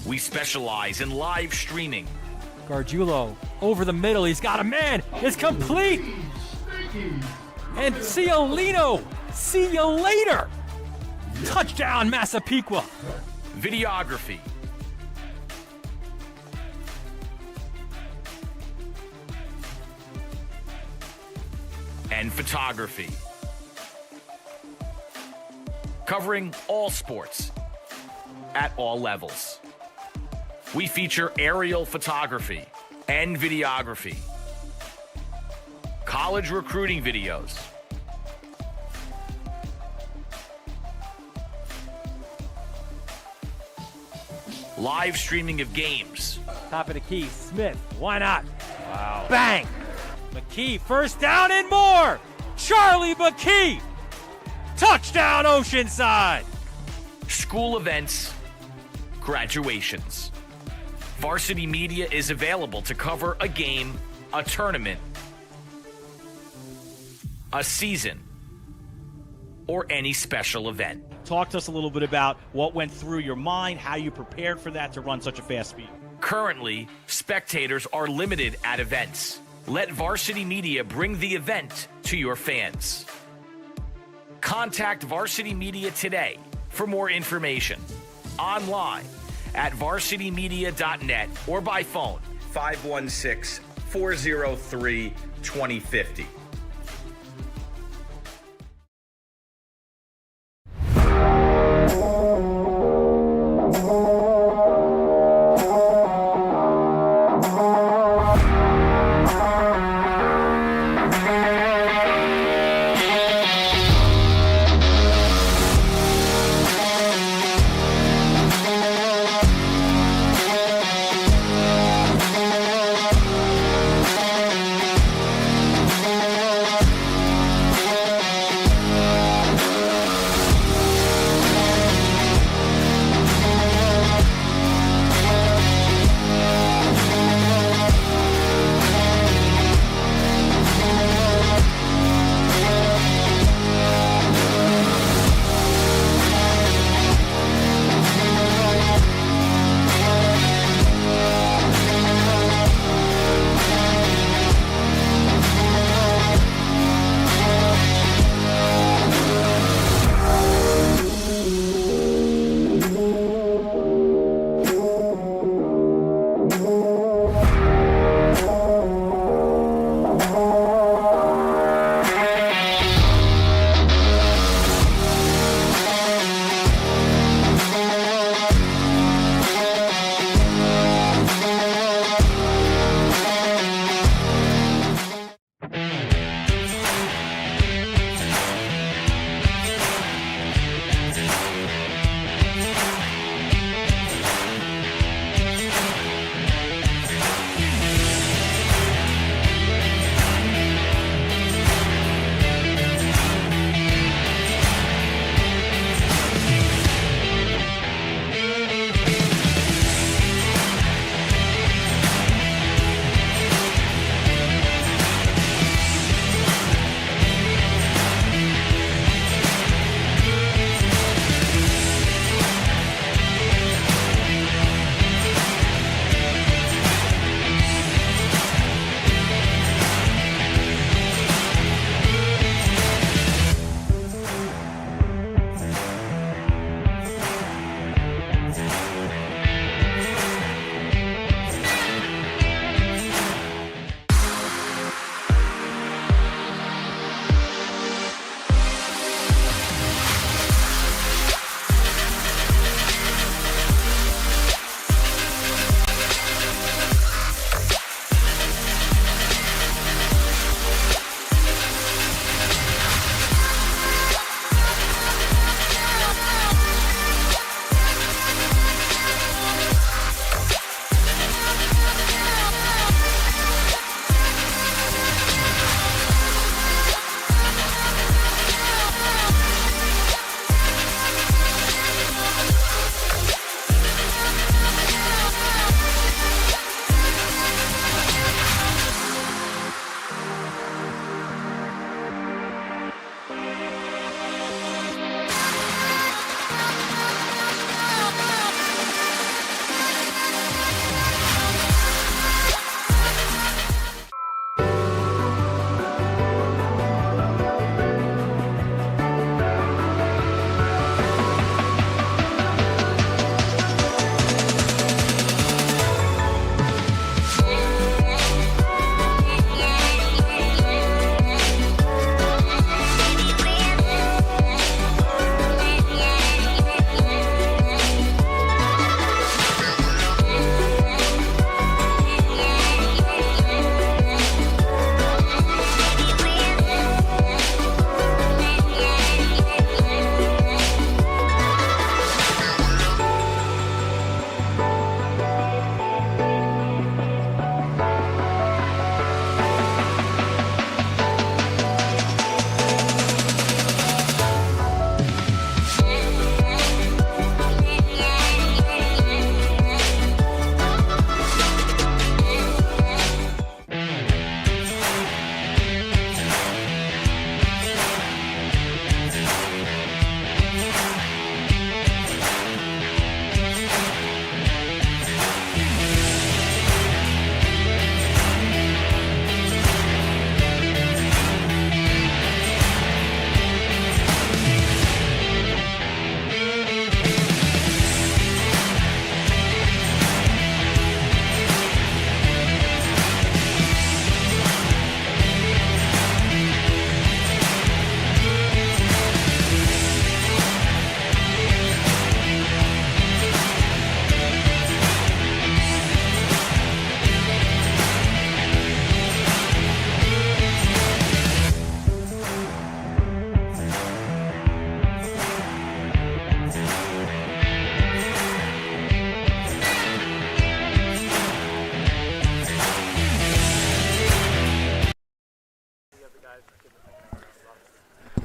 We specialize in live streaming.
Gargiulo over the middle. He's got a man. It's complete. And Ciolino. See you later. Touchdown, Massapequa.
Videography. And photography. Covering all sports at all levels. We feature aerial photography and videography, college recruiting videos, live streaming of games,
Top of the key, Smith. Why not?
Wow.
Bang!
McKee, first down and more. Charlie McKee. Touchdown, Oceanside.
school events, graduations. Varsity Media is available to cover a game, a tournament, a season, or any special event.
Talk to us a little bit about what went through your mind, how you prepared for that to run such a fast speed.
Currently, spectators are limited at events. Let Varsity Media bring the event to your fans. Contact Varsity Media today for more information. Online at varsitymedia.net or by phone
516-403-2050.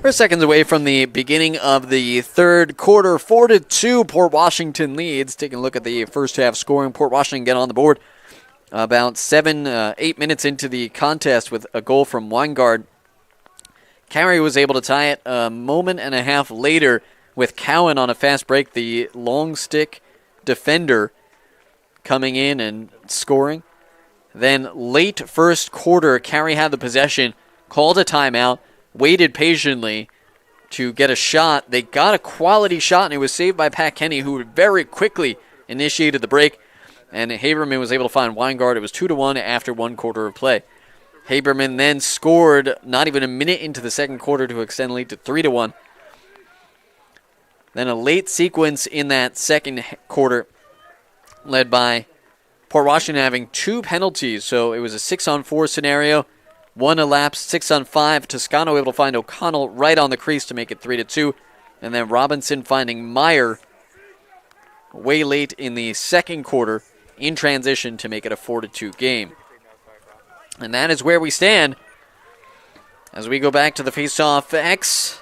We're seconds away from the beginning of the third quarter. 4-2, Port Washington leads. Taking a look at the first half scoring. Port Washington get on the board about 8 minutes into the contest with a goal from Weingard. Carey was able to tie it a moment and a half later with Cowan on a fast break, the long stick defender coming in and scoring. Then late first quarter, Carey had the possession, called a timeout, waited patiently to get a shot. They got a quality shot, and it was saved by Pat Kenny, who very quickly initiated the break. And Haberman was able to find Weingard. It was 2-1 after 1 quarter of play. Haberman then scored not even a minute into the second quarter to extend the lead to 3-1. Then a late sequence in that second quarter led by Port Washington having 2 penalties. So it was a 6-on-4 scenario. 1 elapsed, 6-on-5. Toscano able to find O'Connell right on the crease to make it 3-2. And then Robinson finding Meyer way late in the second quarter in transition to make it a 4-2 game. And that is where we stand as we go back to the face-off X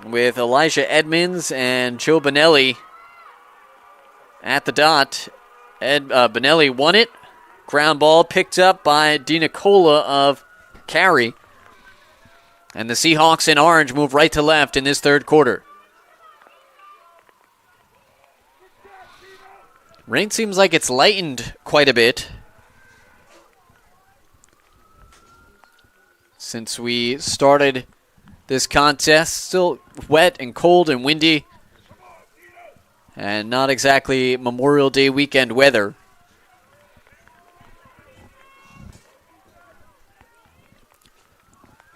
with Elijah Edmonds and Joe Bonelli at the dot. Bonelli won it. Ground ball picked up by DiNicola of Carey. And the Seahawks in orange move right to left in this third quarter. Rain seems like it's lightened quite a bit since we started this contest. Still wet and cold and windy, and not exactly Memorial Day weekend weather.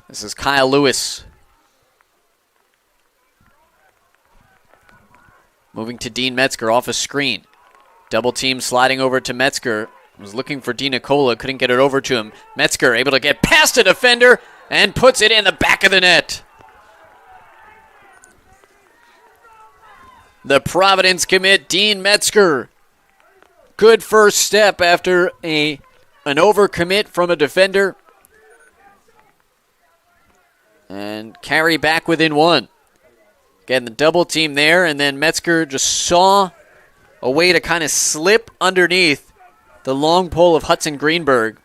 This is Kyle Lewis. Moving to Dean Metzger off a screen. Double team sliding over to Metzger. Was looking for DiNicola, couldn't get it over to him. Metzger able to get past a defender and puts it in the back of the net. The Providence commit, Dean Metzger. Good first step after an overcommit from a defender. And Carey back within 1. Again, the double team there, and then Metzger just saw a way to kind of slip underneath the long pole of Hudson Greenberg.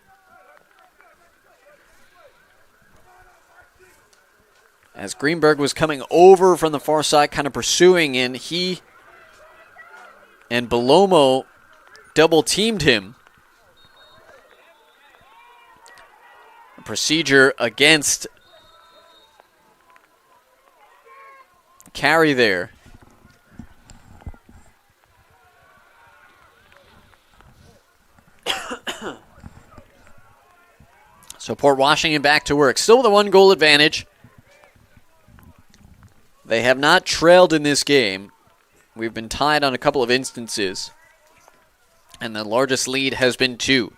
As Greenberg was coming over from the far side, kind of pursuing, and he and Belomo double teamed him. A procedure against Carey there. So Port Washington back to work. Still with a 1-goal advantage. They have not trailed in this game. We've been tied on a couple of instances. And the largest lead has been 2.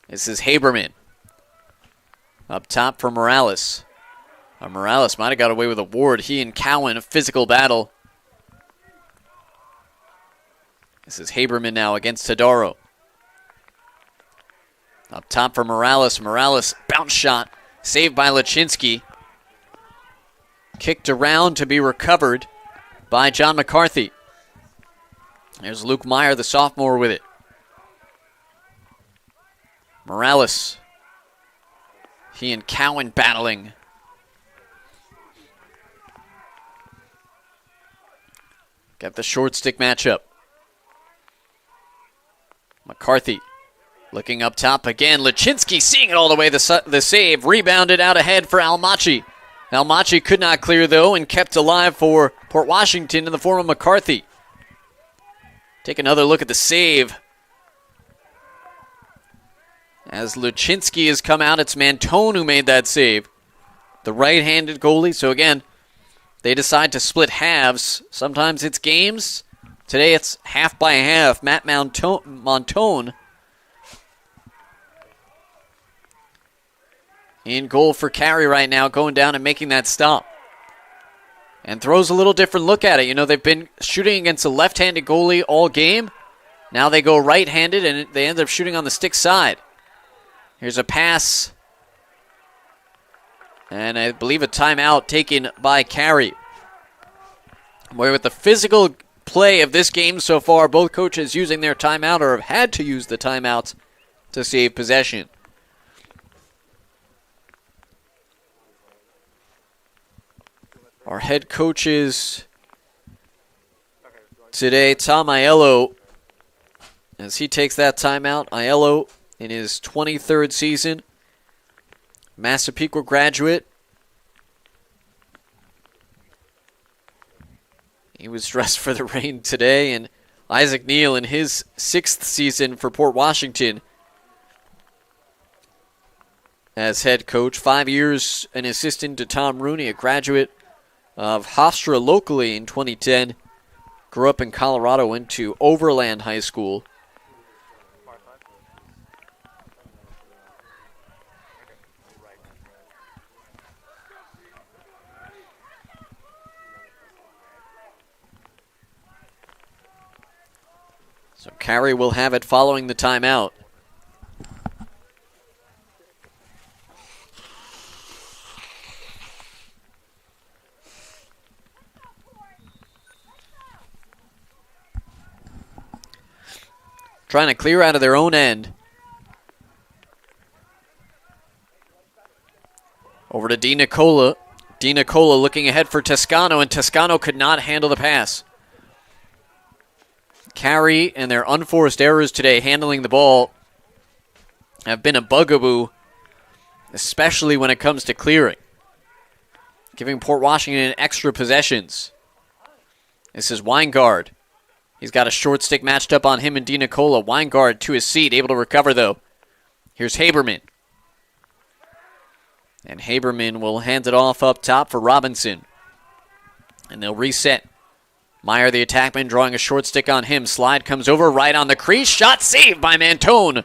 This is Haberman. Up top for Morales. Morales might have got away with a ward. He and Cowan, a physical battle. This is Haberman now against Tadaro. Up top for Morales. Morales, bounce shot, saved by Lachinsky. Kicked around to be recovered by John McCarthy. There's Luke Meyer, the sophomore, with it. Morales. He and Cowan battling. Got the short stick matchup. McCarthy looking up top again. Lachinsky seeing it all the way. The save. Rebounded out ahead for Almachi. Almachi could not clear, though, and kept alive for Port Washington in the form of McCarthy. Take another look at the save. As Lachinsky has come out, it's Mantone who made that save. The right-handed goalie. So, again, they decide to split halves. Sometimes it's games. Today it's half by half. Matt Montone in goal for Carey right now, going down and making that stop. And throws a little different look at it. You know, they've been shooting against a left-handed goalie all game. Now they go right-handed, and they end up shooting on the stick side. Here's a pass And I believe a timeout taken by Carey. Boy, with the physical play of this game so far, both coaches using their timeout or have had to use the timeouts to save possession. Our head coaches today, Tom Aiello, as he takes that timeout. Aiello in his 23rd season, Massapequa graduate. He was dressed for the rain today, and Isaac Neal in his 6th season for Port Washington as head coach. 5 years an assistant to Tom Rooney, a graduate of Hofstra locally in 2010. Grew up in Colorado, went to Overland High School. So Carey will have it following the timeout. Trying to clear out of their own end. Over to Di Nicola. Di Nicola looking ahead for Toscano, and Toscano could not handle the pass. Carey and their unforced errors today handling the ball have been a bugaboo, especially when it comes to clearing, giving Port Washington extra possessions. This is Weingard. He's got a short stick matched up on him and Di Nicola. Weingard to his seat, able to recover though. Here's Haberman. And Haberman will hand it off up top for Robinson. And they'll reset. Meyer, the attackman, drawing a short stick on him. Slide comes over right on the crease. Shot saved by Mantone.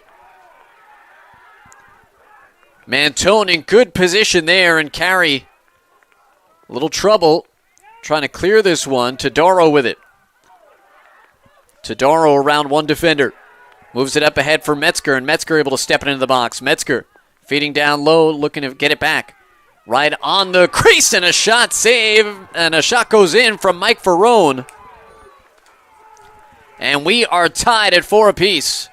Mantone in good position there, and Carey a little trouble trying to clear this one. Todaro with it. Todaro around one defender. Moves it up ahead for Metzger, and Metzger able to step it into the box. Metzger feeding down low, looking to get it back. Right on the crease, and a shot save, and a shot goes in from Mike Ferrone. And we are tied at 4 apiece.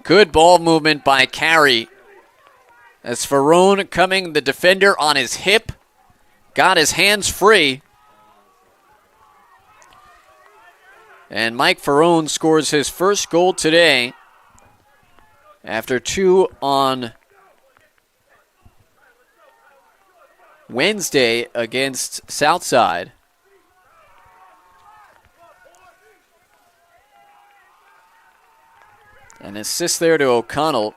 Good ball movement by Carey. As Ferrone coming, the defender on his hip, got his hands free. And Mike Ferrone scores his first goal today after 2 on Wednesday against Southside. An assist there to O'Connell.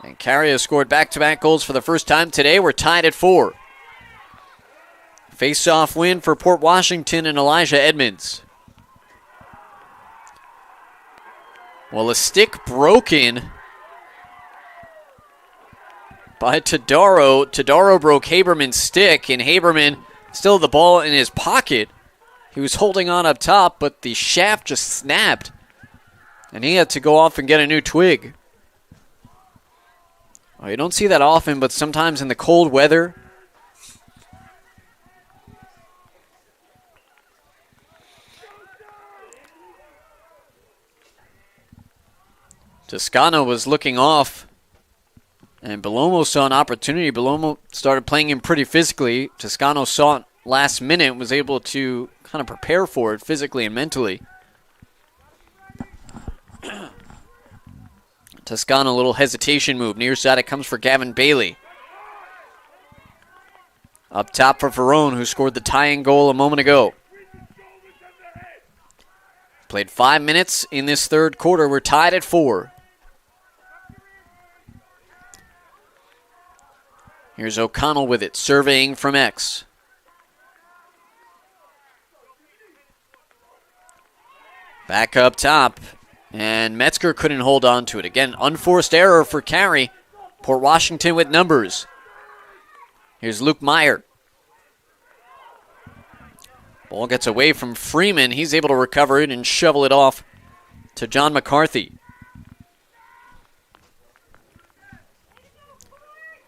And Carey has scored back-to-back goals for the first time today. We're tied at 4. Face-off win for Port Washington and Elijah Edmonds. Well, a stick broken by Todaro. Todaro broke Haberman's stick, and Haberman still had the ball in his pocket. He was holding on up top, but the shaft just snapped, and he had to go off and get a new twig. Well, you don't see that often, but sometimes in the cold weather, Toscano was looking off, and Belomo saw an opportunity. Belomo started playing him pretty physically. Toscano saw it last minute, was able to kind of prepare for it physically and mentally. Toscano, a little hesitation move. Near side, it comes for Gavin Bailey. Up top for Ferrone, who scored the tying goal a moment ago. Played 5 minutes in this third quarter. We're tied at 4. Here's O'Connell with it, surveying from X. Back up top, and Metzger couldn't hold on to it. Again, unforced error for Carey. Port Washington with numbers. Here's Luke Meyer. Ball gets away from Freeman. He's able to recover it and shovel it off to John McCarthy.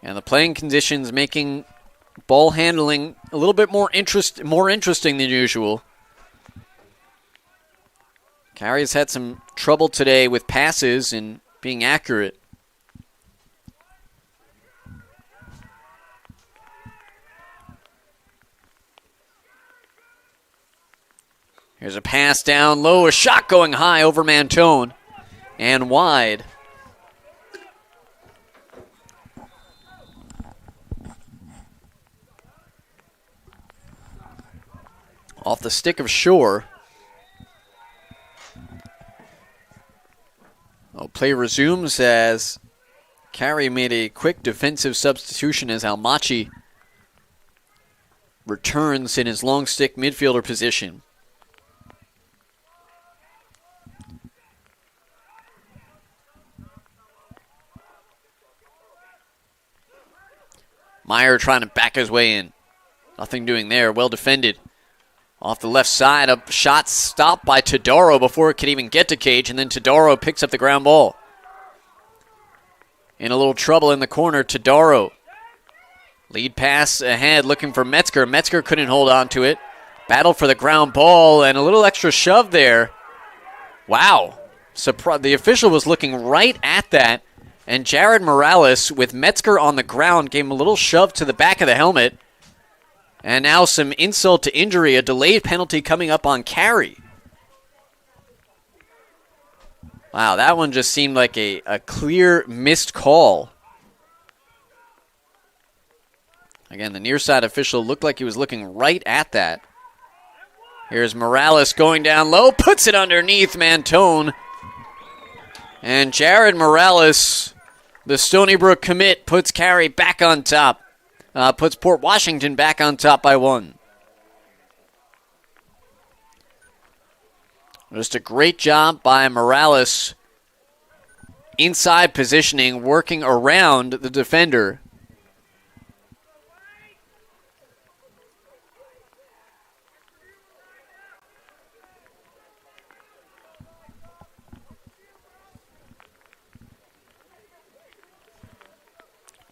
And the playing conditions making ball handling a little bit more interesting than usual. Carey's had some trouble today with passes and being accurate. Here's a pass down low, a shot going high over Mantone and wide. Off the stick of Shore. Play resumes as Carey made a quick defensive substitution as Almachi returns in his long stick midfielder position. Meyer trying to back his way in. Nothing doing there. Well defended. Off the left side, a shot stopped by Todaro before it could even get to Cage, and then Todaro picks up the ground ball. In a little trouble in the corner, Todaro. Lead pass ahead, looking for Metzger. Metzger couldn't hold on to it. Battled for the ground ball, and a little extra shove there. Wow. The official was looking right at that, and Jared Morales, with Metzger on the ground, gave him a little shove to the back of the helmet. And now some insult to injury, a delayed penalty coming up on Carey. Wow, that one just seemed like a clear missed call. Again, the near side official looked like he was looking right at that. Here's Morales going down low, puts it underneath Mantone. And Jared Morales, the Stony Brook commit, puts Carey back on top. Puts Port Washington back on top by 1. Just a great job by Morales. Inside positioning, working around the defender.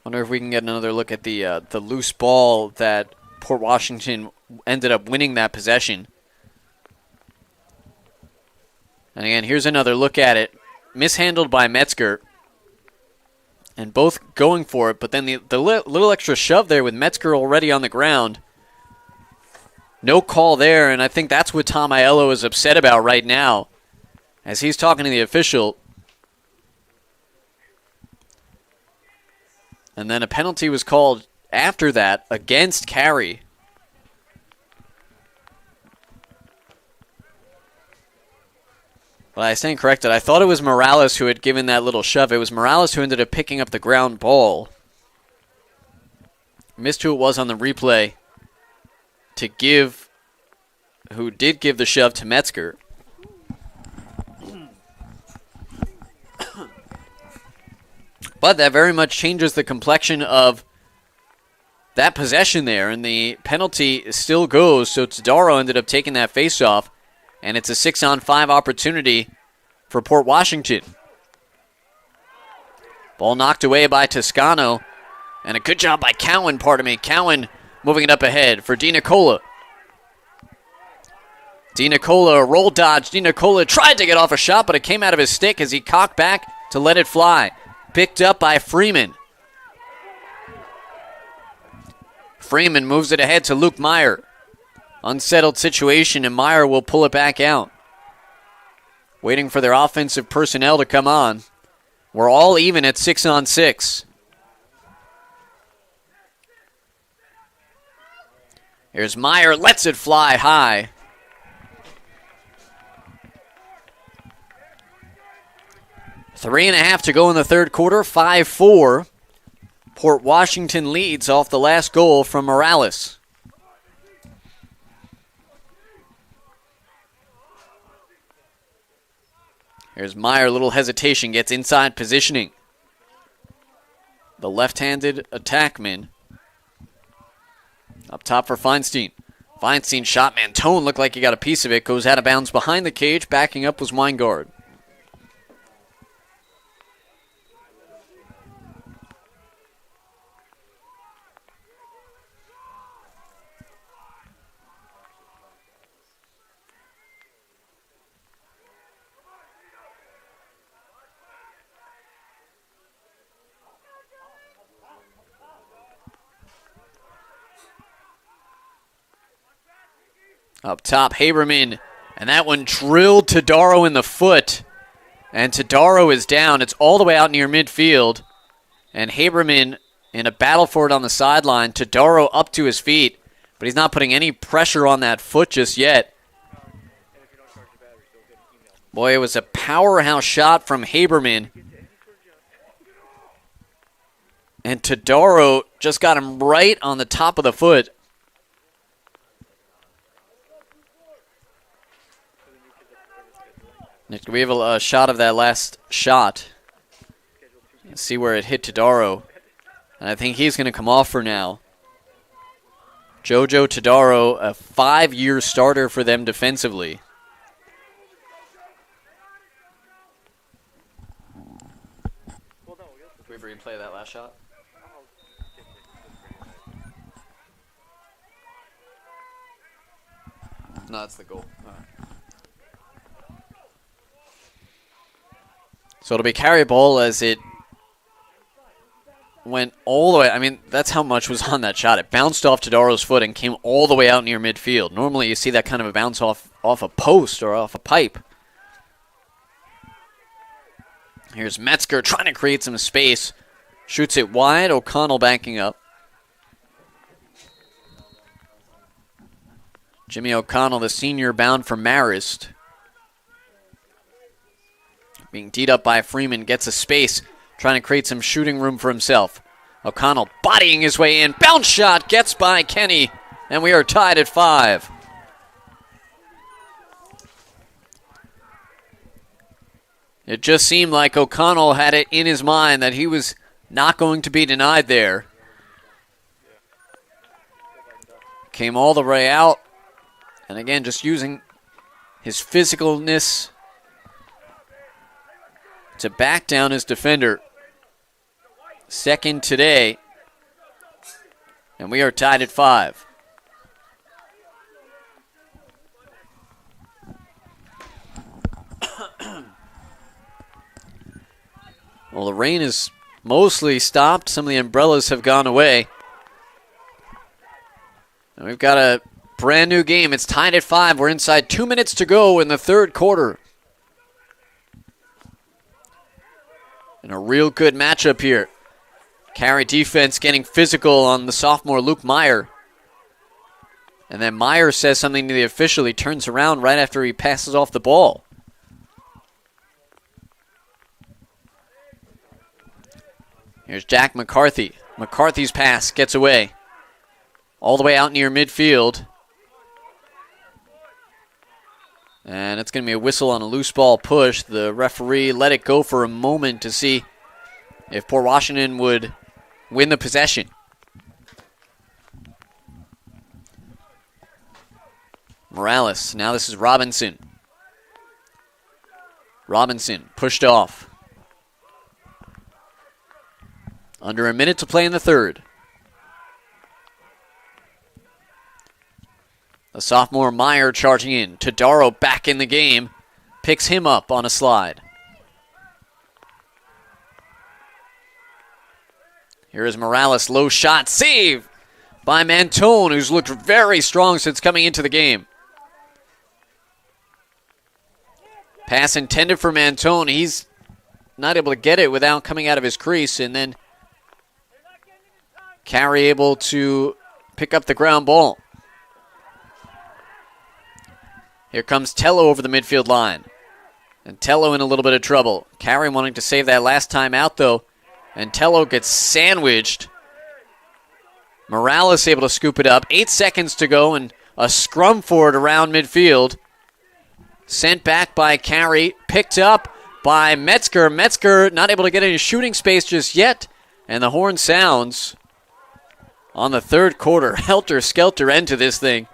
Wonder if we can get another look at the loose ball that Port Washington ended up winning that possession. And again, here's another look at it. Mishandled by Metzger. And both going for it, but then the little extra shove there with Metzger already on the ground. No call there, and I think that's what Tom Aiello is upset about right now. As he's talking to the official. And then a penalty was called after that against Carey. But I stand corrected. I thought it was Morales who had given that little shove. It was Morales who ended up picking up the ground ball. Missed who it was on the replay who did give the shove to Metzger. But that very much changes the complexion of that possession there, and the penalty still goes, so Todaro ended up taking that face-off, and it's a 6-on-5 opportunity for Port Washington. Ball knocked away by Toscano, and a good job by Cowan, Cowan moving it up ahead for DiNicola. DiNicola, roll dodge. DiNicola tried to get off a shot, but it came out of his stick as he cocked back to let it fly. Picked up by Freeman. Freeman moves it ahead to Luke Meyer. Unsettled situation, and Meyer will pull it back out. Waiting for their offensive personnel to come on. We're all even at 6-on-6. Here's Meyer, lets it fly high. Three and a half to go in the third quarter, 5-4. Port Washington leads off the last goal from Morales. Here's Meyer, little hesitation, gets inside positioning. The left-handed attackman. Up top for Feinstein. Feinstein shot, Mantone looked like he got a piece of it, goes out of bounds behind the cage, backing up was Weingard. Up top, Haberman. And that one drilled Tadaro in the foot. And Tadaro is down. It's all the way out near midfield. And Haberman in a battle for it on the sideline. Tadaro up to his feet. But he's not putting any pressure on that foot just yet. Boy, it was a powerhouse shot from Haberman. And Tadaro just got him right on the top of the foot. Nick, do we have a shot of that last shot? Let's see where it hit Tadaro. And I think he's going to come off for now. Jojo Tadaro, a 5-year starter for them defensively. Can we replay that last shot? No, that's the goal. All right. So it'll be carry ball as it went all the way. I mean, that's how much was on that shot. It bounced off Tadaro's foot and came all the way out near midfield. Normally you see that kind of a bounce off a post or off a pipe. Here's Metzger trying to create some space. Shoots it wide. O'Connell backing up. Jimmy O'Connell, the senior, bound for Marist. Being teed up by Freeman, gets a space, trying to create some shooting room for himself. O'Connell bodying his way in. Bounce shot gets by Kenny, and we are tied at 5. It just seemed like O'Connell had it in his mind that he was not going to be denied there. Came all the way out. And again, just using his physicalness to back down his defender. Second today. And we are tied at 5. Well, the rain is mostly stopped. Some of the umbrellas have gone away. And we've got a brand new game. It's tied at 5. We're inside 2 minutes to go in the third quarter. And a real good matchup here. Carey defense getting physical on the sophomore Luke Meyer. And then Meyer says something to the official. He turns around right after he passes off the ball. Here's Jack McCarthy. McCarthy's pass gets away. All the way out near midfield. And it's going to be a whistle on a loose ball push. The referee let it go for a moment to see if Port Washington would win the possession. Morales. Now this is Robinson. Robinson pushed off. Under a minute to play in the third. The sophomore Meyer charging in. Tadaro back in the game. Picks him up on a slide. Here is Morales. Low shot. Save by Mantone, who's looked very strong since coming into the game. Pass intended for Mantone. He's not able to get it without coming out of his crease. And then Carey able to pick up the ground ball. Here comes Tello over the midfield line. And Tello in a little bit of trouble. Carey wanting to save that last time out, though. And Tello gets sandwiched. Morales able to scoop it up. 8 seconds to go and a scrum for it around midfield. Sent back by Carey. Picked up by Metzger. Metzger not able to get any shooting space just yet. And the horn sounds on the third quarter. Helter-skelter end to this thing.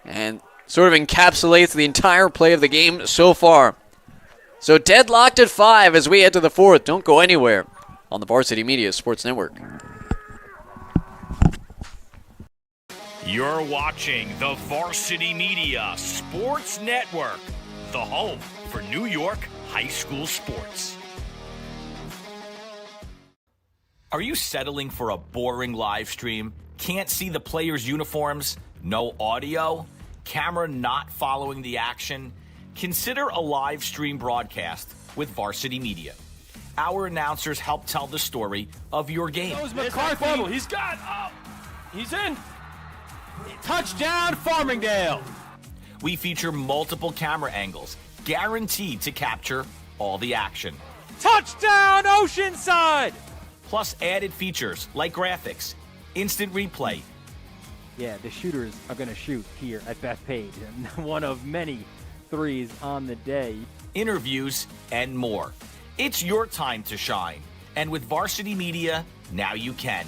And sort of encapsulates the entire play of the game so far. So deadlocked at 5 as we head to the fourth. Don't go anywhere on the Varsity Media Sports Network.
You're watching the Varsity Media Sports Network, the home for New York high school sports. Are you settling for a boring live stream? Can't see the players' uniforms? No audio? camera not following the action, consider a live stream broadcast with Varsity Media. Our announcers help tell the story of your game.
McCarthy. He's got. He's in. Touchdown, Farmingdale.
We feature multiple camera angles, guaranteed to capture all the action.
Touchdown, Oceanside.
Plus added features like graphics, instant replay.
Yeah, the shooters are going to shoot here at Bethpage. And one of many threes on the day.
Interviews, and more. It's your time to shine. And with Varsity Media, now you can.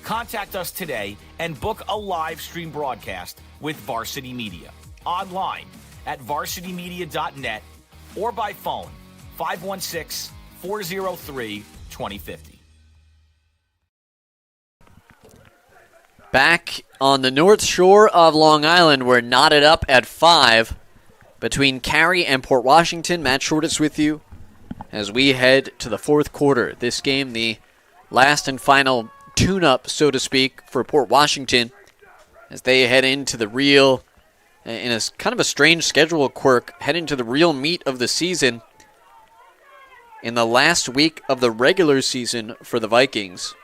Contact us today and book a live stream broadcast with Varsity Media. Online at varsitymedia.net or by phone 516-403-2050.
Back on the North Shore of Long Island, we're knotted up at 5 between Carey and Port Washington. Matt Shortis with you as we head to the fourth quarter. This game, the last and final tune-up, so to speak, for Port Washington as they head into the real, in a kind of a strange schedule quirk, head into the real meat of the season in the last week of the regular season for the Vikings.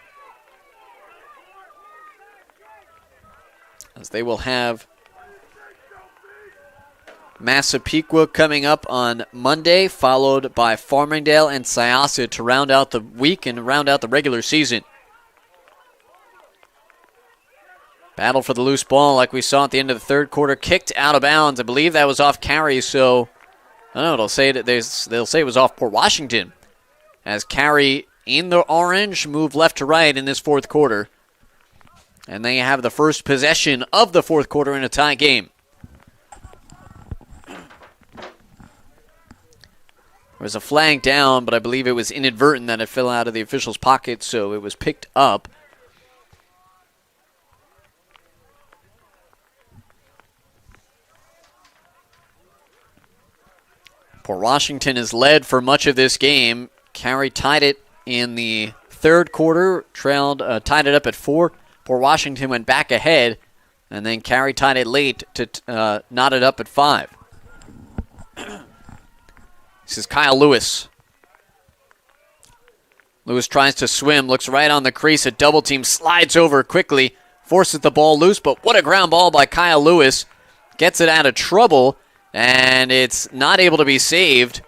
As they will have Massapequa coming up on Monday, followed by Farmingdale and Syosset to round out the week and round out the regular season. Battle for the loose ball like we saw at the end of the third quarter, kicked out of bounds. I believe that was off Carey, so I don't know, they'll say it was off Port Washington. As Carey in the orange move left to right in this fourth quarter. And they have the first possession of the fourth quarter in a tie game. There was a flag down, but I believe it was inadvertent that it fell out of the official's pocket, so it was picked up. Port Washington has led for much of this game. Carey tied it in the third quarter, tied it up at 4. Port Washington went back ahead, and then Carey tied it late to knot it up at 5. This is Kyle Lewis. Lewis tries to swim, looks right on the crease. A double team, slides over quickly, forces the ball loose, but what a ground ball by Kyle Lewis. Gets it out of trouble, and it's not able to be saved.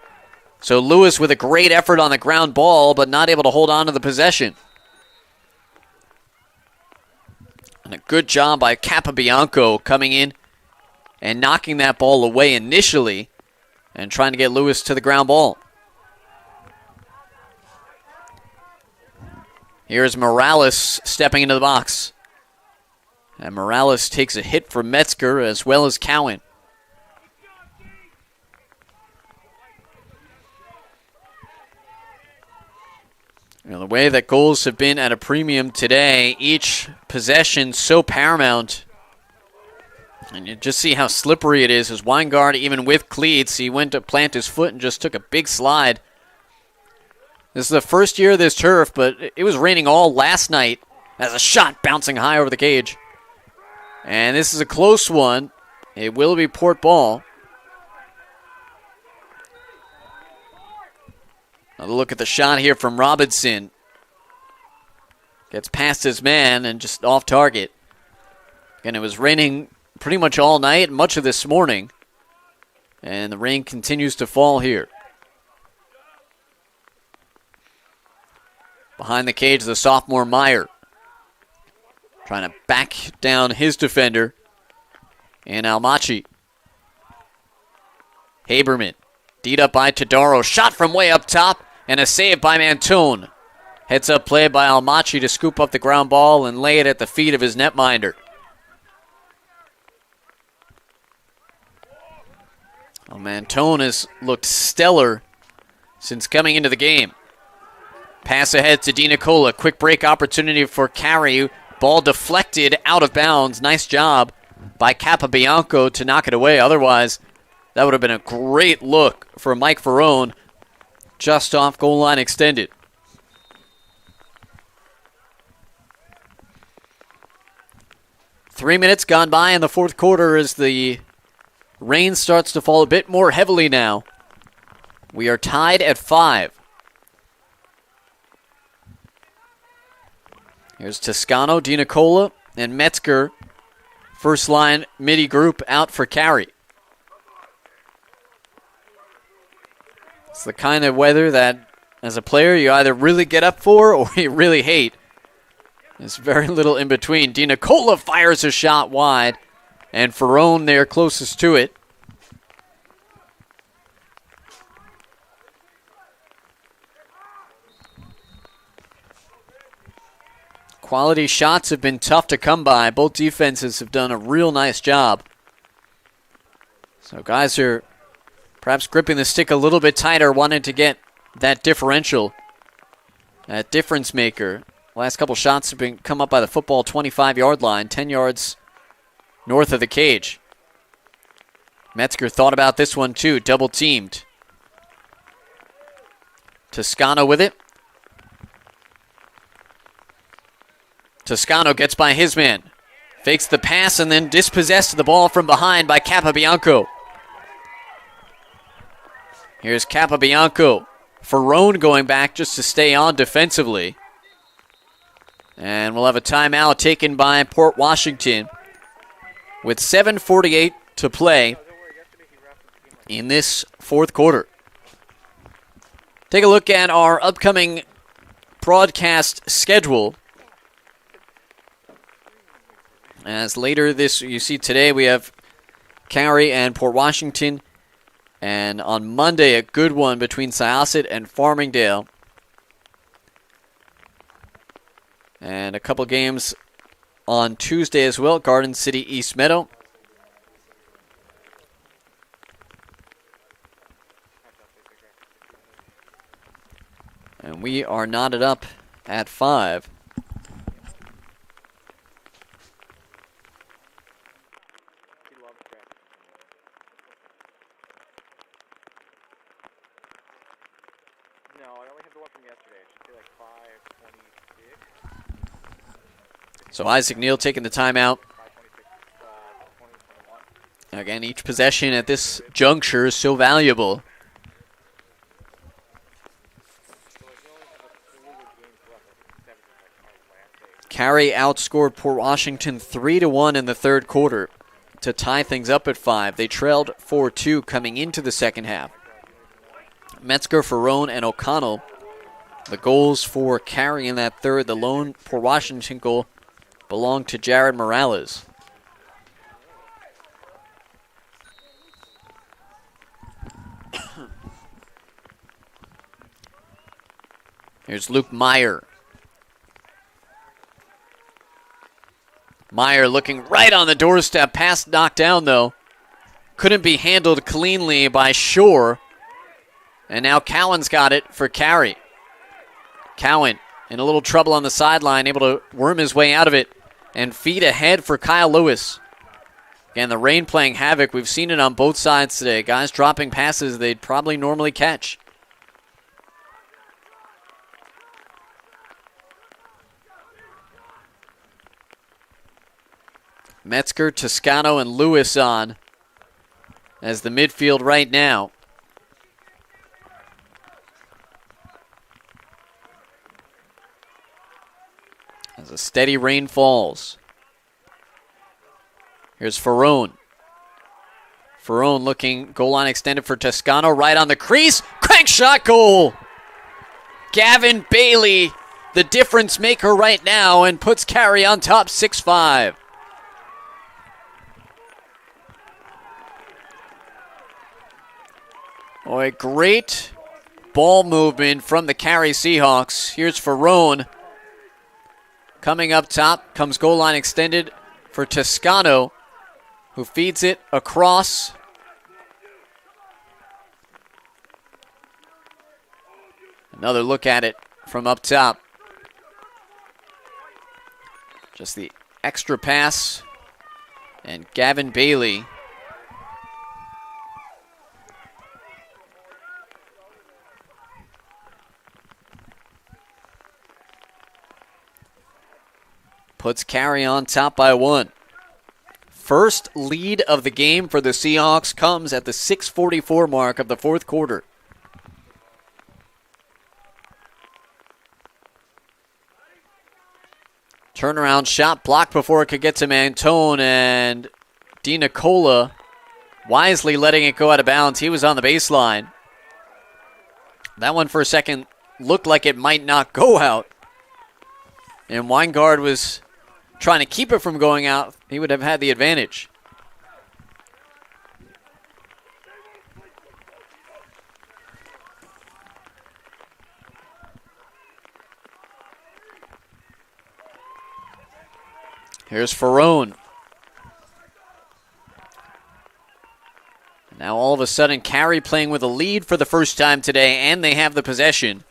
So Lewis with a great effort on the ground ball, but not able to hold on to the possession. And a good job by Capabianco coming in and knocking that ball away initially and trying to get Lewis to the ground ball. Here's Morales stepping into the box. And Morales takes a hit from Metzger as well as Cowan. You know, the way that goals have been at a premium today, each possession so paramount. And you just see how slippery it is as Weingart, even with cleats, he went to plant his foot and just took a big slide. This is the first year of this turf, but it was raining all last night as a shot bouncing high over the cage. And this is a close one. It will be Port ball. Another look at the shot here from Robinson. Gets past his man and just off target. Again, it was raining pretty much all night, much of this morning. And the rain continues to fall here. Behind the cage, the sophomore Meyer. Trying to back down his defender. And Almachi. Haberman. Deed up by Tadaro. Shot from way up top. And a save by Mantone. Heads up play by Almachi to scoop up the ground ball and lay it at the feet of his netminder. Well, Mantone has looked stellar since coming into the game. Pass ahead to DiNicola. Quick break opportunity for Carey. Ball deflected out of bounds. Nice job by Capabianco to knock it away. Otherwise, that would have been a great look for Mike Ferrone. Just off goal line extended. Three minutes gone by in the fourth quarter as the Rain starts to fall a bit more heavily now. We are tied at 5. Here's Toscano, DiNicola, and Metzger. First line midi group out for Carey. It's the kind of weather that, as a player, you either really get up for or you really hate. There's very little in between. DiNicola fires a shot wide, and Ferrone there closest to it. Quality shots have been tough to come by. Both defenses have done a real nice job. So guys are perhaps gripping the stick a little bit tighter, wanting to get that differential, that difference maker. Last couple shots have been come up by the football 25-yard line, 10 yards north of the cage. Metzger thought about this one too, double teamed. Toscano with it. Toscano gets by his man. Fakes the pass and then dispossessed the ball from behind by Capabianco. Here's Capabianco. Ferrone going back just to stay on defensively. And we'll have a timeout taken by Port Washington with 7:48 to play in this fourth quarter. Take a look at our upcoming broadcast schedule. As later this, you see today we have Carey and Port Washington. And on Monday, a good one between Syosset and Farmingdale. And a couple games on Tuesday as well, Garden City, East Meadow. And we are knotted up at 5. So Isaac Neal taking the timeout. Again, each possession at this juncture is so valuable. Carey outscored Port Washington 3-1 in the third quarter to tie things up at 5. They trailed 4-2 coming into the second half. Metzger, Ferrone, and O'Connell, the goals for Carey in that third. The lone Port Washington goal belonged to Jared Morales. Here's Luke Meyer. Meyer looking right on the doorstep. Pass knocked down, though. Couldn't be handled cleanly by Shore. And now Cowan's got it for Carey. Cowan in a little trouble on the sideline, able to worm his way out of it and feed ahead for Kyle Lewis. Again, the rain playing havoc. We've seen it on both sides today. Guys dropping passes they'd probably normally catch. Metzger, Toscano, and Lewis on as the midfield right now. As a steady rain falls. Here's Ferrone. Ferrone looking, goal line extended for Toscano, right on the crease. Crank shot goal! Gavin Bailey, the difference maker right now, and puts Carey on top 6-5. Boy, great ball movement from the Carey Seahawks. Here's Ferrone. Coming up top, comes goal line extended for Toscano, who feeds it across. Another look at it from up top. Just the extra pass. And Gavin Bailey puts Carey on top by 1. first lead of the game for the Seahawks comes at the 6:44 mark of the fourth quarter. Turnaround shot blocked before it could get to Mantone, and DiNicola wisely letting it go out of bounds. He was on the baseline. That one for a second looked like it might not go out. And Weingard was trying to keep it from going out. He would have had the advantage. Here's Ferrone. Now all of a sudden, Carey playing with a lead for the first time today, and they have the possession.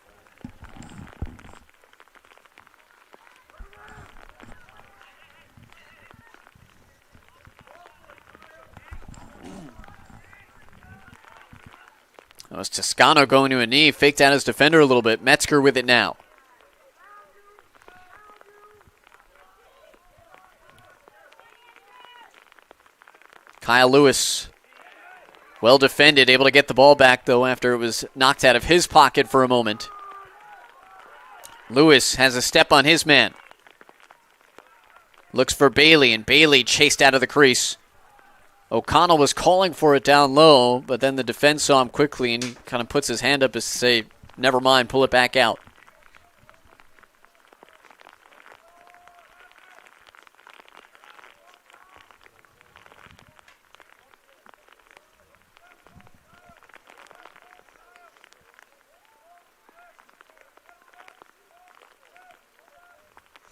That was Toscano going to a knee, faked out his defender a little bit. Metzger with it now. Kyle Lewis, well defended, able to get the ball back, though, after it was knocked out of his pocket for a moment. Lewis has a step on his man. Looks for Bailey, and Bailey chased out of the crease. O'Connell was calling for it down low, but then the defense saw him quickly, and he kind of puts his hand up to say, never mind, pull it back out.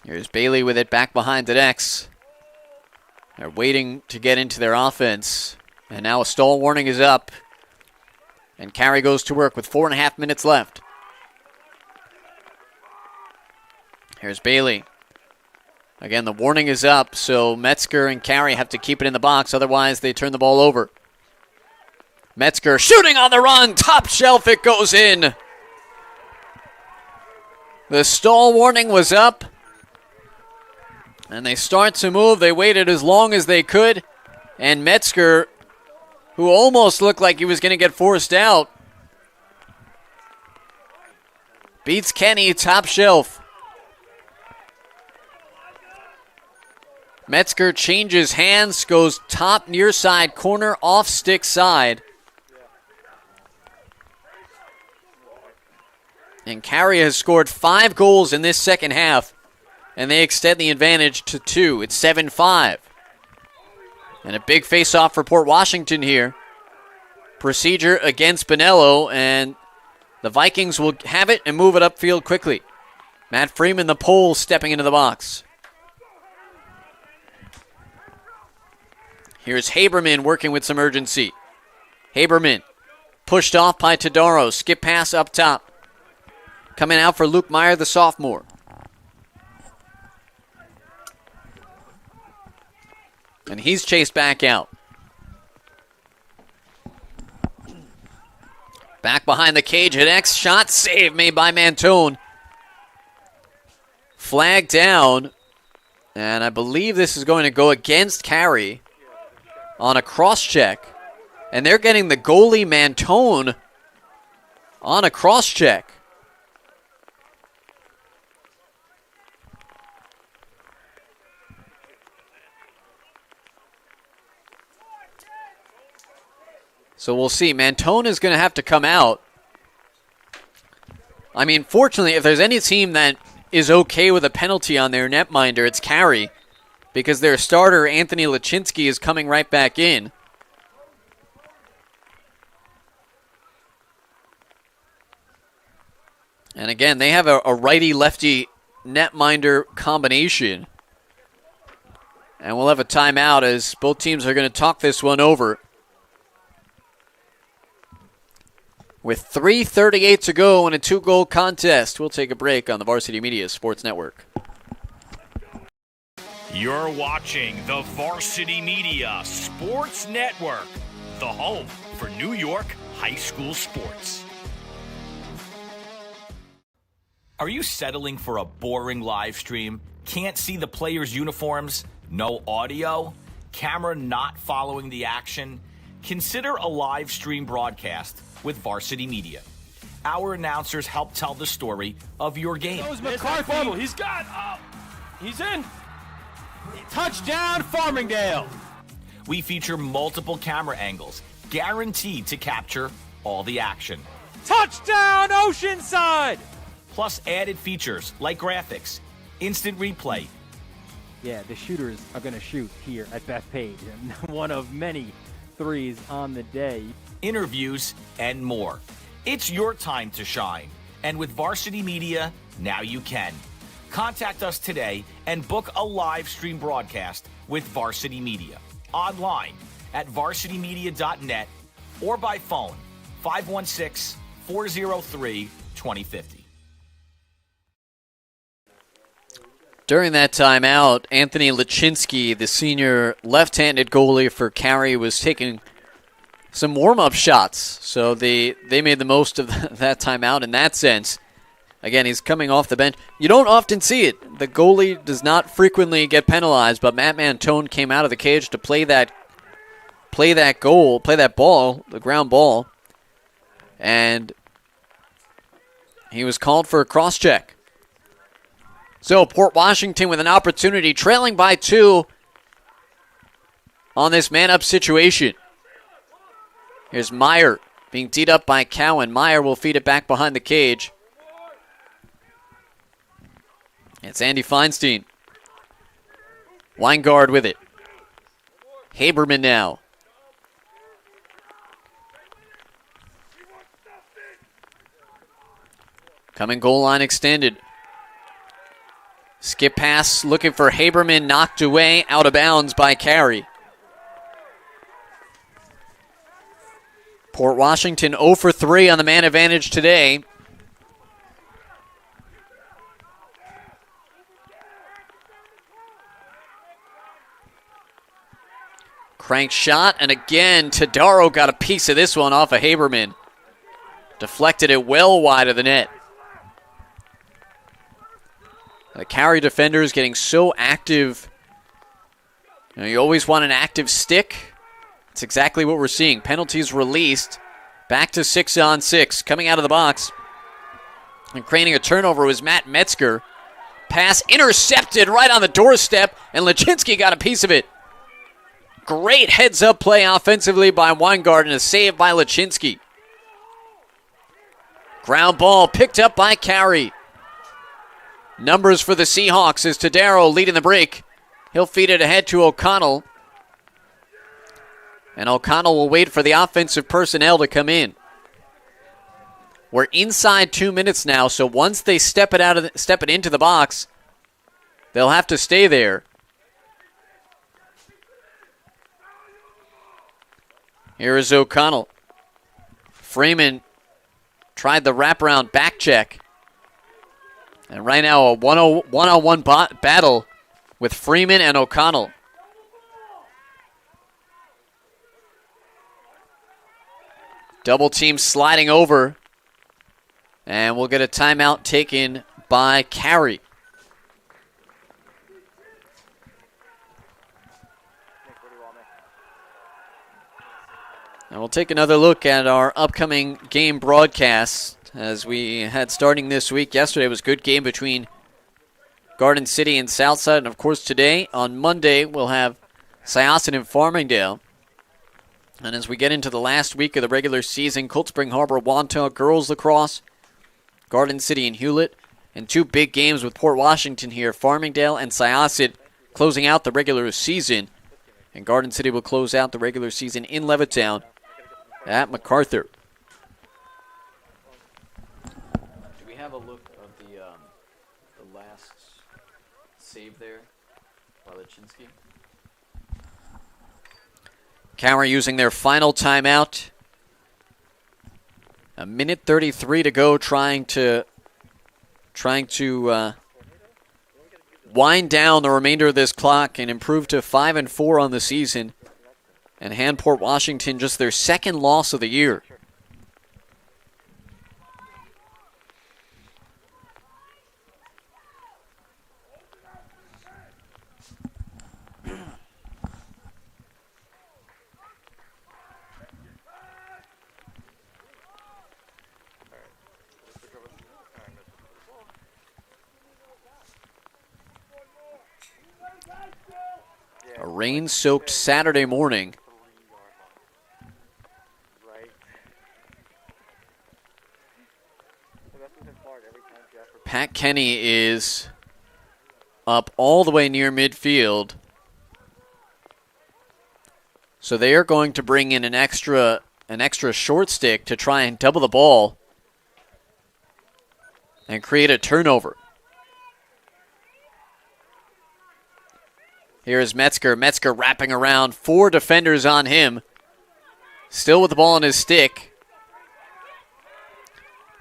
Here's Bailey with it back behind the necks. They're waiting to get into their offense. And now a stall warning is up. And Carey goes to work with 4.5 minutes left. Here's Bailey. Again, the warning is up, so Metzger and Carey have to keep it in the box. Otherwise, they turn the ball over. Metzger shooting on the run. Top shelf, it goes in. The stall warning was up. And they start to move. They waited as long as they could. And Metzger, who almost looked like he was going to get forced out, beats Kenny top shelf. Metzger changes hands, goes top near side corner, off stick side. And Carey has scored 5 goals in this second half. And they extend the advantage to 2. It's 7-5. And a big face-off for Port Washington here. Procedure against Bonello, and the Vikings will have it and move it upfield quickly. Matt Freeman, the pole, stepping into the box. Here's Haberman working with some urgency. Haberman pushed off by Todaro. Skip pass up top. Coming out for Luke Meyer, the sophomore. And he's chased back out. Back behind the cage at X. Shot save made by Mantone. Flag down. And I believe this is going to go against Carey on a cross check. And they're getting the goalie Mantone on a cross check. So we'll see. Mantone is going to have to come out. I mean, fortunately, if there's any team that is okay with a penalty on their netminder, it's Carey, because their starter, Anthony Lachinsky, is coming right back in. And again, they have a righty-lefty netminder combination. And we'll have a timeout as both teams are going to talk this one over. With 3:38 to go in a 2-goal contest, we'll take a break on the Varsity Media Sports Network.
You're watching the Varsity Media Sports Network, the home for New York high school sports. Are you settling for a boring live stream? Can't see the players' uniforms? No audio? camera not following the action, consider a live stream broadcast with Varsity Media. Our announcers help tell the story of your game.
Goes McCarthy. He's got. Oh, he's in. Touchdown, Farmingdale.
We feature multiple camera angles, guaranteed to capture all the action.
Touchdown, Oceanside.
Plus added features like graphics, instant replay,
Yeah, the shooters are going to shoot here at Bethpage. And one of many threes on the day.
interviews, and more. It's your time to shine. And with Varsity Media, now you can. Contact us today and book a live stream broadcast with Varsity Media. Online at varsitymedia.net or by phone 516-403-2050.
During that timeout, Anthony Lachinsky, the senior left-handed goalie for Carey, was taking some warm-up shots. So they made the most of that timeout in that sense. Again, he's coming off the bench. You don't often see it. The goalie does not frequently get penalized, but Matt Mantone came out of the cage to play that ball, the ground ball, and he was called for a cross-check. So Port Washington with an opportunity, trailing by 2 on this man-up situation. Here's Meyer being teed up by Cowan. Meyer will feed it back behind the cage. It's Andy Feinstein. Weingard with it. Haberman now. Coming goal line extended. Skip pass looking for Haberman, knocked away, out of bounds by Carey. Port Washington 0 for 3 on the man advantage today. Crank shot, and again, Tadaro got a piece of this one off of Haberman. Deflected it well wide of the net. The Carey defenders getting so active. You always want an active stick. That's exactly what we're seeing. Penalties released. Back to 6-on-6. Coming out of the box and creating a turnover was Matt Metzger. Pass intercepted right on the doorstep, and Lachinsky got a piece of it. Great heads-up play offensively by Weingard and a save by Lachinsky. Ground ball picked up by Carey. Numbers for the Seahawks is Tadaro leading the break. He'll feed it ahead to O'Connell. And O'Connell will wait for the offensive personnel to come in. We're inside 2 minutes now, so once they step it into the box, they'll have to stay there. Here is O'Connell. Freeman tried the wraparound back check. And right now a one-on-one battle with Freeman and O'Connell. Double team sliding over. And we'll get a timeout taken by Carey. And we'll take another look at our upcoming game broadcast as we had starting this week. Yesterday was a good game between Garden City and Southside. And, of course, today, on Monday, we'll have Syosset and Farmingdale. And as we get into the last week of the regular season, Cold Spring Harbor, Wantagh Girls Lacrosse, Garden City and Hewlett, and 2 big games with Port Washington here, Farmingdale and Syosset closing out the regular season. And Garden City will close out the regular season in Levittown at MacArthur. Do we have a look of the last save there by Lachinsky? Carey using their final timeout. 1:33 to go, trying to wind down the remainder of this clock and improve to 5-4 on the season, and hand Port Washington just their second loss of the year. A rain-soaked Saturday morning. Pat Kenny is up all the way near midfield. So they are going to bring in an extra short stick to try and double the ball and create a turnover. Here's Metzger. Metzger wrapping around. 4 defenders on him. Still with the ball in his stick.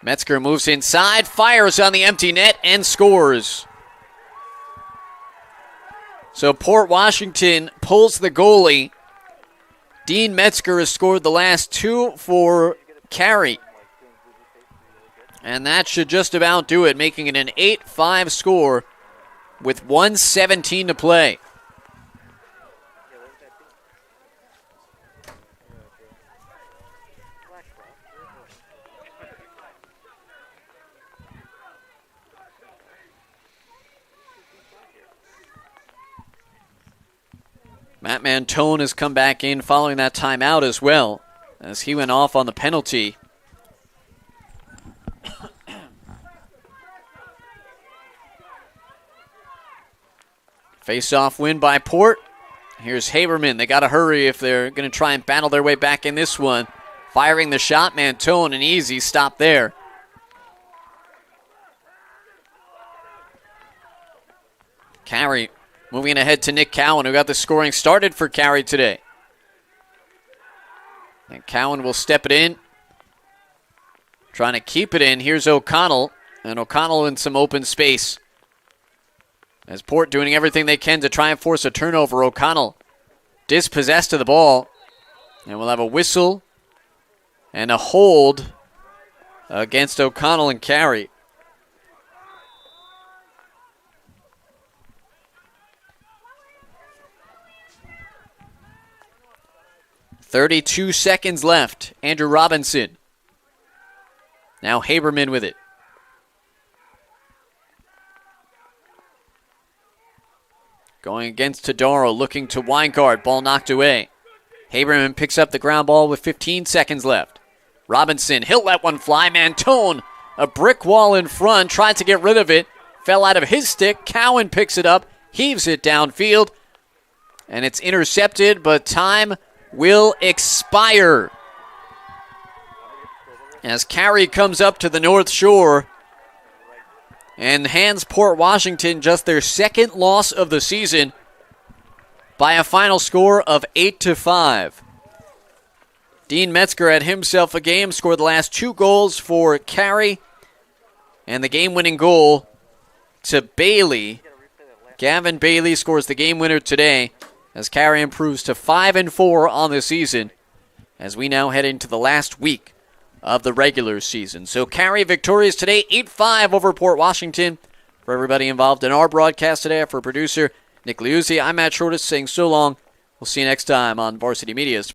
Metzger moves inside, fires on the empty net, and scores. So Port Washington pulls the goalie. Dean Metzger has scored the last 2 for Carey. And that should just about do it, making it an 8-5 score with 1:17 to play. Matt Mantone has come back in following that timeout as well, as he went off on the penalty. Face-off win by Port. Here's Haberman. They got to hurry if they're going to try and battle their way back in this one. Firing the shot, Mantone, an easy stop there. Carey moving ahead to Nick Cowan, who got the scoring started for Carey today. And Cowan will step it in. Trying to keep it in. Here's O'Connell. And O'Connell in some open space. As Port doing everything they can to try and force a turnover. O'Connell dispossessed of the ball. And we'll have a whistle and a hold against O'Connell and Carey. .32 seconds left. Andrew Robinson. Now Haberman with it. Going against Tadaro, looking to Weingart. Ball knocked away. Haberman picks up the ground ball with 15 seconds left. Robinson, he'll let one fly. Mantone, a brick wall in front, tried to get rid of it. Fell out of his stick. Cowan picks it up, heaves it downfield. And it's intercepted, but time will expire. As Carey comes up to the North Shore and hands Port Washington just their second loss of the season by a final score of 8-5. Dean Metzger had himself a game, scored the last 2 goals for Carey, and the game-winning goal to Bailey. Gavin Bailey scores the game winner today as Carey improves to 5-4 on the season as we now head into the last week of the regular season. So Carey victorious today, 8-5 over Port Washington. For everybody involved in our broadcast today, for producer Nick Liuzzi, I'm Matt Shortis saying so long. We'll see you next time on Varsity Media's